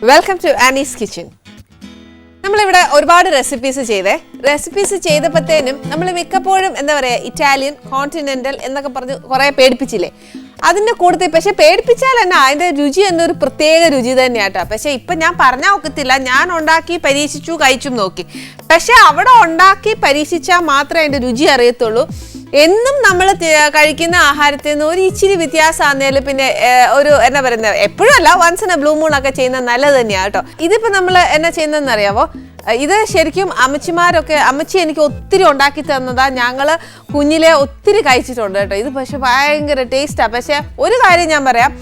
Welcome to Annie's kitchen. നമ്മളിവിടെ ഒരുപാട് recipes ചെയ്തപ്പോഴത്തേനും നമ്മൾ മിക്കപ്പോഴും എന്താ പറയുക ഇറ്റാലിയൻ, കോണ്ടിനെന്റൽ എന്നൊക്കെ പറഞ്ഞ് കുറേ പേടിപ്പിച്ചില്ലേ. അതിൻ്റെ കൂടുതൽ പക്ഷെ പേടിപ്പിച്ചാൽ തന്നെ അതിൻ്റെ രുചി എന്നൊരു പ്രത്യേക രുചി തന്നെയാട്ടോ. പക്ഷെ ഇപ്പം ഞാൻ പറഞ്ഞാൽ ഒക്കത്തില്ല, ഞാൻ ഉണ്ടാക്കി പരീക്ഷിച്ചു കഴിച്ചും നോക്കി. പക്ഷെ അവിടെ ഉണ്ടാക്കി പരീക്ഷിച്ചാൽ മാത്രമേ അതിൻ്റെ രുചി അറിയത്തുള്ളൂ. എന്നും നമ്മൾ കഴിക്കുന്ന ആഹാരത്തിൽ നിന്ന് ഒരു ഇച്ചിരി വ്യത്യാസമാണെങ്കിലും പിന്നെ ഒരു എന്നാ പറയുന്നത് എപ്പോഴും അല്ല, once in a blue moon ഒക്കെ ചെയ്യുന്നത് നല്ലത് തന്നെയാണ് കേട്ടോ. ഇതിപ്പോൾ നമ്മൾ എന്നാ ചെയ്യുന്നതെന്ന് അറിയാമോ? ഇത് ശരിക്കും അമ്മച്ചി എനിക്ക് ഒത്തിരി ഉണ്ടാക്കി തന്നതാ. ഞങ്ങൾ കുഞ്ഞിലെ ഒത്തിരി കഴിച്ചിട്ടുണ്ട് കേട്ടോ. ഇത് പക്ഷെ ഭയങ്കര ടേസ്റ്റാണ്. പക്ഷെ ഒരു കാര്യം ഞാൻ പറയാം,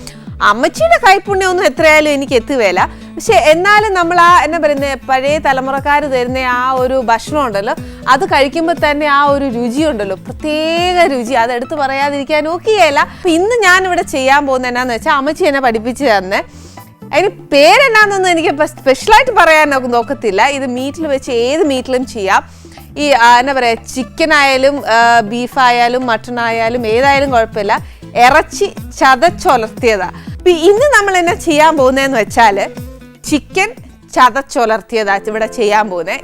അമ്മച്ചിയുടെ കൈപ്പുണ്യമൊന്നും എത്രയായാലും എനിക്ക് എത്തുകയില്ല. പക്ഷെ എന്നാലും നമ്മൾ ആ എന്നാ പറയുന്നത് പഴയ തലമുറക്കാർ തരുന്ന ആ ഒരു ഭക്ഷണം ഉണ്ടല്ലോ, അത് കഴിക്കുമ്പോൾ തന്നെ ആ ഒരു രുചി ഉണ്ടല്ലോ, പ്രത്യേക രുചി, അതെടുത്ത് പറയാതിരിക്കാൻ നോക്കിയല്ല. അപ്പം ഇന്ന് ഞാനിവിടെ ചെയ്യാൻ പോകുന്നത് എന്നാന്ന് വെച്ചാൽ അമ്മച്ചി എന്നെ പഠിപ്പിച്ച് തന്നെ. അതിന് പേരെന്നാന്നൊന്നും എനിക്ക് സ്പെഷ്യലായിട്ട് പറയാൻ നോക്കത്തില്ല. ഇത് മീറ്റിൽ വെച്ച് ഏത് മീറ്റിലും ചെയ്യാം. ഈ എന്നാ പറയുക ചിക്കൻ ആയാലും ബീഫായാലും മട്ടൺ ആയാലും ഏതായാലും കുഴപ്പമില്ല. ഇറച്ചി ചതച്ചൊലർത്തിയതാ. ഇന്ന് നമ്മൾ എന്നാ ചെയ്യാൻ പോകുന്നതെന്ന് വെച്ചാൽ ചിക്കൻ ചതച്ചൊലർത്തിയതാ ഇവിടെ ചെയ്യാൻ പോകുന്നത്.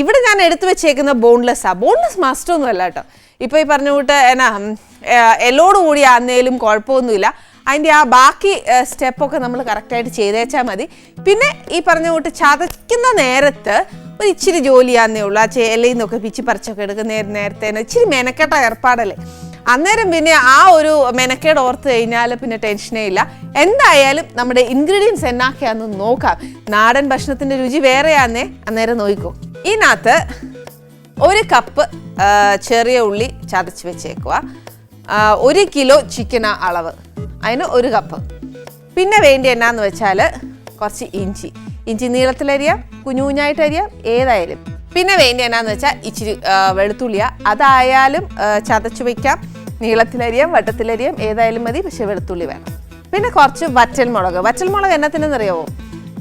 ഇവിടെ ഞാൻ എടുത്തു വെച്ചേക്കുന്ന ബോൺലെസ് മസ്റ്റ് ഒന്നും അല്ല കേട്ടോ. ഇപ്പോൾ ഈ പറഞ്ഞ കൂട്ട് എന്നാ എല്ലോട് കൂടി ആന്നേലും കുഴപ്പമൊന്നുമില്ല. അതിൻ്റെ ആ ബാക്കി സ്റ്റെപ്പൊക്കെ നമ്മൾ കറക്റ്റായിട്ട് ചെയ്തേച്ചാൽ മതി. പിന്നെ ഈ പറഞ്ഞ കൂട്ട് ചതയ്ക്കുന്ന നേരത്ത് ഒരു ഇച്ചിരി ജോലിയാന്നേ ഉള്ളൂ. ആ ഇലയിൽ നിന്നൊക്കെ പിച്ചി പറിച്ചൊക്കെ എടുക്കുന്ന നേരത്തെ ഇച്ചിരി മെനക്കെട്ട ഏർപ്പാടല്ലേ. അന്നേരം പിന്നെ ആ ഒരു മെനക്കേട് ഓർത്ത് കഴിഞ്ഞാൽ പിന്നെ ടെൻഷനേ ഇല്ല. എന്തായാലും നമ്മുടെ ഇൻഗ്രീഡിയൻസ് എന്നാക്കിയാന്ന് നോക്കാം. നാടൻ ഭക്ഷണത്തിൻ്റെ രുചി വേറെയാന്നേ, അന്നേരം നോക്കിക്കോ. ഇതിനകത്ത് 1 കപ്പ് ചെറിയ ഉള്ളി ചതച്ച് വെച്ചേക്കുക. 1 കിലോ ചിക്കനാ അളവ്, അതിന് 1 കപ്പ്. പിന്നെ വേണ്ടി എന്നാന്ന് വെച്ചാൽ കുറച്ച് ഇഞ്ചി നീളത്തിലരിയാം, കുഞ്ഞുകുഞ്ഞായിട്ട് അരിയാം, ഏതായാലും. പിന്നെ വേണ്ടി എന്നാന്ന് വെച്ചാൽ ഇച്ചിരി വെളുത്തുള്ളിയ, അതായാലും ചതച്ച് വയ്ക്കാം, നീളത്തിലരിയാം വട്ടത്തിലരിയാം, ഏതായാലും മതി. പക്ഷെ വെളുത്തുള്ളി വേണം. പിന്നെ കുറച്ച് വറ്റൽമുളക് എന്നത്തിനെന്നറിയാവോ?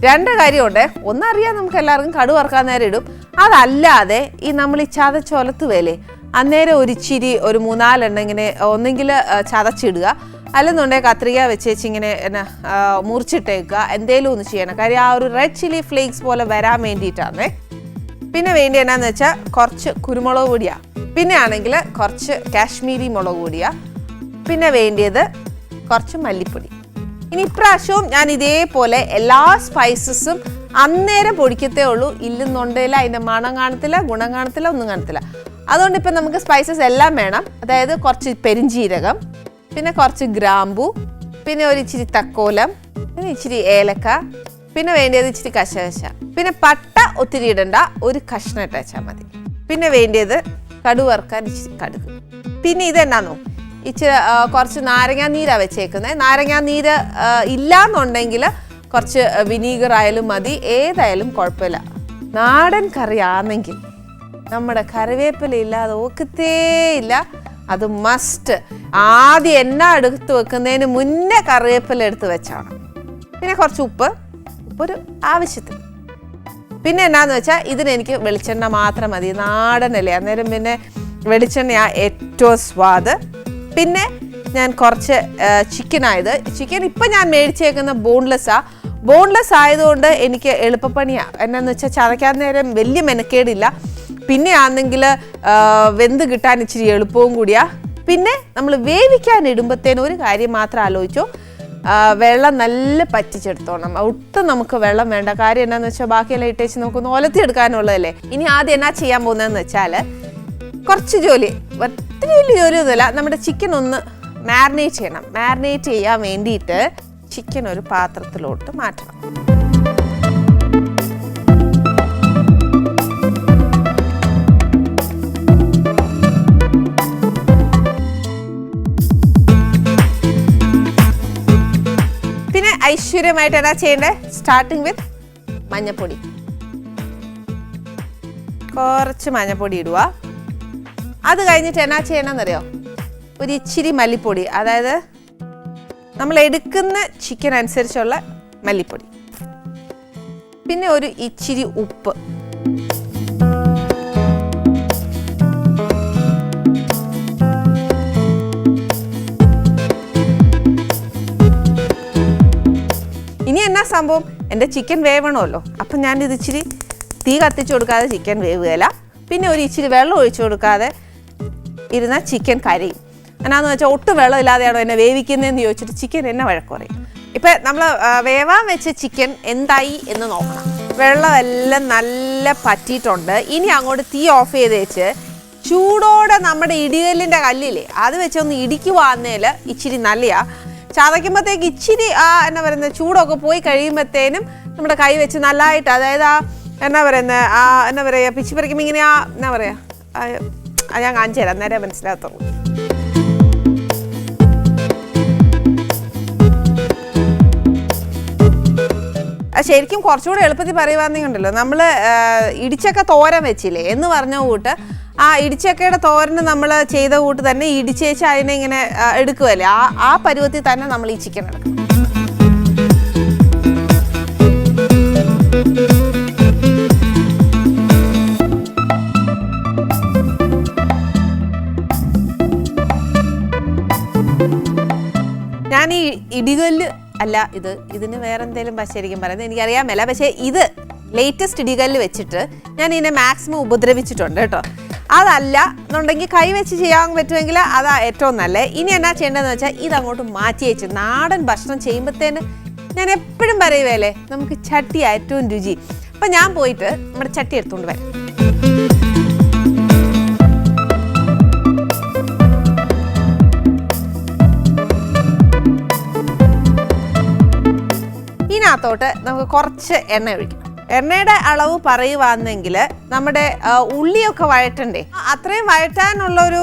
2 കാര്യമുണ്ട്. ഒന്നറിയാം, നമുക്ക് എല്ലാവർക്കും കടു വറുക്കാൻ നേരം ഇടും. അതല്ലാതെ ഈ നമ്മൾ ഈ ചതച്ചൊലത്തുവേലേ, അന്നേരം ഒരു 3-4 എണ്ണം ഇങ്ങനെ ഒന്നെങ്കിൽ ചതച്ചിടുക, അല്ലെന്നുണ്ടെങ്കിൽ കത്രിക വെച്ചേച്ച് ഇങ്ങനെ എന്നാ മുറിച്ചിട്ടേക്കുക. എന്തേലും ഒന്ന് ചെയ്യണം. കാര്യം ആ ഒരു റെഡ് ചില്ലി ഫ്ലേക്സ് പോലെ വരാൻ വേണ്ടിയിട്ടാണേ. പിന്നെ വേണ്ടി എന്നാന്ന് വെച്ചാൽ കുറച്ച് കുരുമുളക് പൊടിയാണ്. പിന്നെ ആണെങ്കിൽ കുറച്ച് കാശ്മീരി മുളക് പൊടിയാണ്. പിന്നെ വേണ്ടിയത് കുറച്ച് മല്ലിപ്പൊടി. ഇനി ഇപ്രാവശ്യവും ഞാൻ ഇതേപോലെ എല്ലാ സ്പൈസസും അന്നേരം പൊടിക്കത്തേ ഉള്ളൂ. ഇല്ലെന്നുണ്ടെങ്കിൽ അതിൻ്റെ മണം കാണത്തില്ല, ഗുണം കാണത്തില്ല, ഒന്നും കാണത്തില്ല. അതുകൊണ്ട് ഇപ്പം നമുക്ക് സ്പൈസസ് എല്ലാം വേണം. അതായത് കുറച്ച് പെരിഞ്ജീരകം, പിന്നെ കുറച്ച് ഗ്രാമ്പു, പിന്നെ ഒരു ഇച്ചിരി തക്കോലം, പിന്നെ ഇച്ചിരി ഏലക്ക, പിന്നെ വേണ്ടിയത് ഇച്ചിരി കശകശ, പിന്നെ പട്ട ഒത്തിരി ഇടണ്ട, ഒരു കഷ്ണം ഇട്ടാച്ചാൽ മതി. പിന്നെ വേണ്ടിയത് കടുക് വറുക്കാൻ ഇച്ചിരി കടുക്. പിന്നെ ഇതെന്നാന്നോ, ഇച്ചിരി കുറച്ച് നാരങ്ങാ നീരാണ് വെച്ചേക്കുന്നത്. നാരങ്ങാ നീര് ഇല്ലാന്നുണ്ടെങ്കിൽ കുറച്ച് വിനീഗർ ആയാലും മതി, ഏതായാലും കുഴപ്പമില്ല. നാടൻ കറി ആണെങ്കിൽ നമ്മുടെ കറിവേപ്പില ഇല്ലാതെ ഒക്കത്തേ ഇല്ല. അത് മസ്റ്റ്. ആദ്യം എണ്ണ എടുത്ത് വെക്കുന്നതിന് മുന്നേ കറിവേപ്പില എടുത്ത് വെച്ചാണ്. പിന്നെ കുറച്ച് ഉപ്പ് ഒരു ആവശ്യത്തിന്. പിന്നെ എന്നാന്ന് വെച്ചാൽ ഇതിനെനിക്ക് വെളിച്ചെണ്ണ മാത്രം മതി, നാടനല്ലേ. അന്നേരം പിന്നെ വെളിച്ചെണ്ണയാണ് ഏറ്റവും സ്വാദ്. പിന്നെ ഞാൻ കുറച്ച് ചിക്കൻ ഇപ്പം ഞാൻ മേടിച്ചേക്കുന്ന ബോൺലെസ് ആയതുകൊണ്ട് എനിക്ക് എളുപ്പപ്പണിയാണ്. എന്നാന്ന് വെച്ചാൽ ചതയ്ക്കാൻ നേരം വലിയ മെനക്കേടില്ല. പിന്നെ ആണെങ്കിൽ വെന്ത് കിട്ടാൻ ഇച്ചിരി എളുപ്പവും കൂടിയാണ്. പിന്നെ നമ്മൾ വേവിക്കാൻ ഇടുമ്പോഴത്തേനും ഒരു കാര്യം മാത്രം ആലോചിച്ചോ, വെള്ളം നല്ല പറ്റിച്ചെടുത്തോണം. ഒട്ടും നമുക്ക് വെള്ളം വേണ്ട. കാര്യം എന്നാന്ന് വെച്ചാൽ ബാക്കിയെല്ലാം ഇട്ടേച്ച് നമുക്കൊന്ന് ഒലത്തിയെടുക്കാനുള്ളതല്ലേ. ഇനി ആദ്യം എന്നാ ചെയ്യാൻ പോകുന്നതെന്ന് വെച്ചാൽ കുറച്ച് ജോലി, ഒത്തിരി വലിയ ജോലിയൊന്നുമില്ല. നമ്മുടെ ചിക്കൻ ഒന്ന് മാരിനേറ്റ് ചെയ്യണം. മാരിനേറ്റ് ചെയ്യാൻ വേണ്ടിയിട്ട് ചിക്കൻ ഒരു പാത്രത്തിലോട്ട് മാറ്റണം. പിന്നെ ഐശ്വര്യമായിട്ട് എന്നാ ചെയ്യേണ്ടത്? സ്റ്റാർട്ടിങ് വിത്ത് മഞ്ഞപ്പൊടി. കുറച്ച് മഞ്ഞപ്പൊടി ഇടുക. അത് കഴിഞ്ഞിട്ട് എന്നാ ചെയ്യണമെന്നറിയോ? ഒരു ഇച്ചിരി മല്ലിപ്പൊടി, അതായത് നമ്മൾ എടുക്കുന്ന ചിക്കൻ അനുസരിച്ചുള്ള മല്ലിപ്പൊടി. പിന്നെ ഒരു ഇച്ചിരി ഉപ്പ്. സംഭവം എൻ്റെ ചിക്കൻ വേവണമല്ലോ. അപ്പം ഞാനിത് ഇച്ചിരി തീ കത്തിച്ച് കൊടുക്കാതെ ചിക്കൻ വേവുകയില്ല. പിന്നെ ഒരു ഇച്ചിരി വെള്ളം ഒഴിച്ചു കൊടുക്കാതെ ഇരുന്നാൽ ചിക്കൻ കരിയും. എന്നാന്ന് വെച്ചാൽ ഒട്ടും വെള്ളമില്ലാതെയാണോ എന്നെ വേവിക്കുന്നതെന്ന് ചോദിച്ചിട്ട് ചിക്കൻ എന്നെ വഴക്ക് പറയും. ഇപ്പം നമ്മൾ വേവാൻ വെച്ച ചിക്കൻ എന്തായി എന്ന് നോക്കണം. വെള്ളമെല്ലാം നല്ല പറ്റിയിട്ടുണ്ട്. ഇനി അങ്ങോട്ട് തീ ഓഫ് ചെയ്ത് വെച്ച് ചൂടോടെ നമ്മുടെ ഇടികല്ലിൻ്റെ കല്ലില്ലേ അത് വെച്ചൊന്ന് ഇടിക്കുവാന്നേൽ ഇച്ചിരി നല്ലയാ. ചതയ്ക്കുമ്പോഴത്തേക്ക് ഇച്ചിരി എന്നാ പറയുന്നത് ചൂടൊക്കെ പോയി കഴിയുമ്പോഴത്തേനും നമ്മുടെ കൈ വെച്ച് നല്ലതായിട്ട്, അതായത് എന്നാ പറയുന്നത് എന്നാ പറയുക, പിച്ചി പറിക്കുമ്പോൾ ഇങ്ങനെ എന്നാ പറയുക, ഞാൻ കാണിച്ചു തരാം, നേരെ മനസ്സിലാകത്തുള്ളൂ. ശരിക്കും കുറച്ചുകൂടെ എളുപ്പത്തിൽ പറയുവാണെന്നുണ്ടല്ലോ, നമ്മൾ ഇടിച്ചക്ക തോരൻ വെച്ചില്ലേ എന്ന് പറഞ്ഞ കൂട്ട് ആ ഇടിച്ചക്കയുടെ തോരന് നമ്മൾ ചെയ്ത കൂട്ട് തന്നെ ഇടിച്ചേച്ച് അതിനെ ഇങ്ങനെ എടുക്കുമല്ലേ, ആ പരുവത്തിൽ തന്നെ നമ്മൾ ഈ ചിക്കൻ എടുക്കണം. ഞാൻ ഈ ഇടികല്ല് അല്ല, ഇതിന് വേറെ എന്തെങ്കിലും ശരിക്കും പറയുന്നത് എനിക്കറിയാൻ മേല. പക്ഷേ ഇത് ലേറ്റസ്റ്റ് ഇടികല്ല് വെച്ചിട്ട് ഞാൻ ഇതിനെ മാക്സിമം ഉപദ്രവിച്ചിട്ടുണ്ട് കേട്ടോ. അതല്ല എന്നുണ്ടെങ്കിൽ കൈ വെച്ച് ചെയ്യാൻ പറ്റുമെങ്കിൽ അതാ ഏറ്റവും നല്ലത്. ഇനി എന്നാ ചെയ്യേണ്ടതെന്ന് വെച്ചാൽ ഇതങ്ങോട്ട് മാറ്റി വെച്ച് നാടൻ ഭക്ഷണം ചെയ്യുമ്പോഴത്തേന് ഞാൻ എപ്പോഴും പറയുവേലേ നമുക്ക് ചട്ടി ഏറ്റവും രുചി. അപ്പം ഞാൻ പോയിട്ട് നമ്മുടെ ചട്ടി എടുത്തുകൊണ്ട് വരാം. ഇതിനകത്തോട്ട് നമുക്ക് കുറച്ച് എണ്ണ ഒഴിക്കണം. എണ്ണയുടെ അളവ് പറയുവാണെങ്കിൽ നമ്മുടെ ഉള്ളിയൊക്കെ വഴറ്റണ്ടേ, അത്രയും വഴറ്റാനുള്ളൊരു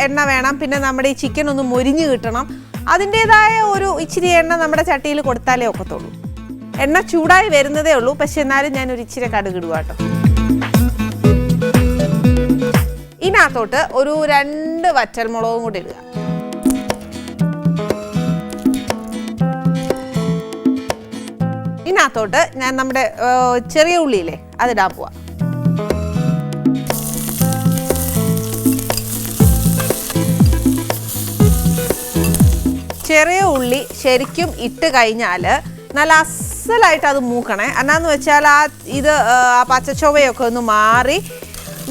എണ്ണ വേണം. പിന്നെ നമ്മുടെ ഈ ചിക്കൻ ഒന്ന് മൊരിഞ്ഞ് കിട്ടണം. അതിൻ്റെതായ ഒരു ഇച്ചിരി എണ്ണ നമ്മുടെ ചട്ടിയിൽ കൊടുത്താലേ ഒക്കത്തുള്ളൂ. എണ്ണ ചൂടായി വരുന്നതേ ഉള്ളൂ. പക്ഷെ എന്നാലും ഞാൻ ഒരു ഇച്ചിരി കടുകിടുക കേട്ടോ. ഇതിനകത്തോട്ട് ഒരു 2 വറ്റൽമുളകും കൂടി ഇടുക. ഇതിനകത്തോട്ട് ഞാൻ നമ്മുടെ ചെറിയ ഉള്ളിയില്ലേ അതിടാൻ പോവാ. ചെറിയ ഉള്ളി ശരിക്കും ഇട്ട് കഴിഞ്ഞാൽ നല്ല അസലായിട്ട് അത് മൂക്കണേ. എന്നാന്ന് വെച്ചാൽ ആ പച്ചച്ചൊവയൊക്കെ ഒന്ന് മാറി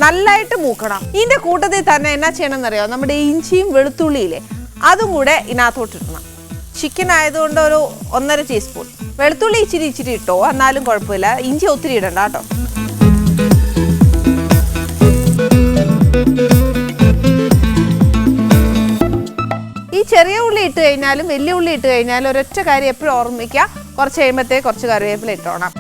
നല്ലതായിട്ട് മൂക്കണം. ഇതിൻ്റെ കൂട്ടത്തിൽ തന്നെ എന്നാ ചെയ്യണമെന്നറിയോ, നമ്മുടെ ഇഞ്ചിയും വെളുത്തുള്ളിയില്ലേ അതും കൂടെ ഇതിനകത്തോട്ട് ഇടണം. ചിക്കൻ ആയതുകൊണ്ട് ഒരു 1.5 ടീസ്പൂൺ. വെളുത്തുള്ളി ഇച്ചിരി ഇട്ടോ, എന്നാലും കുഴപ്പമില്ല. ഇഞ്ചി ഒത്തിരി ഇടണ്ട കേട്ടോ. ഈ ചെറിയ ഉള്ളി ഇട്ട് കഴിഞ്ഞാലും വലിയ ഉള്ളി ഇട്ട് കഴിഞ്ഞാലും ഒരൊറ്റ കാര്യം എപ്പോഴും ഓർമ്മിക്കുക, കുറച്ച് കഴിയുമ്പോഴത്തേക്ക് കുറച്ച് കറിവേപ്പില ഇട്ടോണം.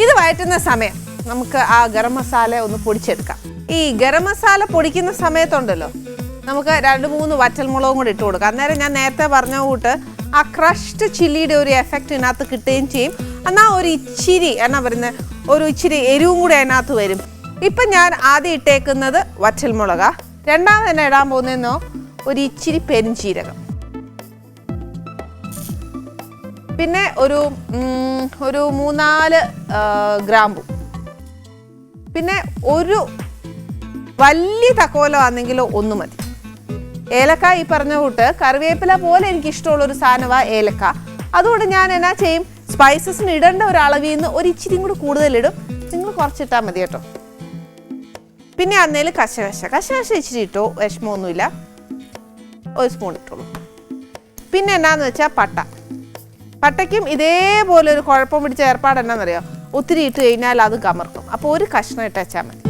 ഇത് വഴറ്റുന്ന സമയം നമുക്ക് ആ ഗരം മസാല ഒന്ന് പൊടിച്ചെടുക്കാം. ഈ ഗരം മസാല പൊടിക്കുന്ന സമയത്തുണ്ടല്ലോ നമുക്ക് 2-3 വറ്റൽമുളകും കൂടി ഇട്ട് കൊടുക്കാം. അന്നേരം ഞാൻ നേരത്തെ പറഞ്ഞ കൂട്ട് ആ ക്രഷ്ഡ് ചില്ലിയുടെ ഒരു എഫക്റ്റ് ഇതിനകത്ത് കിട്ടുകയും ചെയ്യും. എന്നാൽ ഒരു ഇച്ചിരി എന്നാ പറയുന്നത് ഒരു ഇച്ചിരി എരിവും കൂടി അതിനകത്ത് വരും. ഇപ്പം ഞാൻ ആദ്യം ഇട്ടേക്കുന്നത് വറ്റൽമുളക. രണ്ടാമത് തന്നെ ഇടാൻ പോകുന്നതെന്നോ ഒരു ഇച്ചിരി പെരുംജീരകം, പിന്നെ ഒരു 3-4 ഗ്രാമ്പു, പിന്നെ ഒരു വലിയ തക്കോലം ആണെങ്കിലോ 1 മതി. ഏലക്ക ഈ പറഞ്ഞ കൂട്ട് കറിവേപ്പില പോലെ എനിക്ക് ഇഷ്ടമുള്ളൊരു സാധനമാണ് ഏലക്ക. അതുകൊണ്ട് ഞാൻ എന്നാ ചെയ്യും, സ്പൈസസിന് ഇടേണ്ട ഒരു അളവിൽ നിന്ന് ഒരു ഇച്ചിരി കൂടി കൂടുതലിടും. നിങ്ങൾ കുറച്ചിട്ടാൽ മതി കേട്ടോ. പിന്നെ അന്നേൽ കശകശ ഇച്ചിരി ഇട്ടോ, വിഷമമൊന്നുമില്ല, 1 സ്പൂൺ ഇട്ടോളൂ. പിന്നെ എന്നാന്ന് വെച്ചാൽ പട്ടയ്ക്കും ഇതേപോലെ ഒരു കുഴപ്പം പിടിച്ച ഏർപ്പാട് എന്നാന്നറിയോ, ഒത്തിരി ഇട്ട് കഴിഞ്ഞാൽ അത് കമർക്കും. അപ്പോൾ ഒരു കഷ്ണം ഇട്ടാൽ മതി.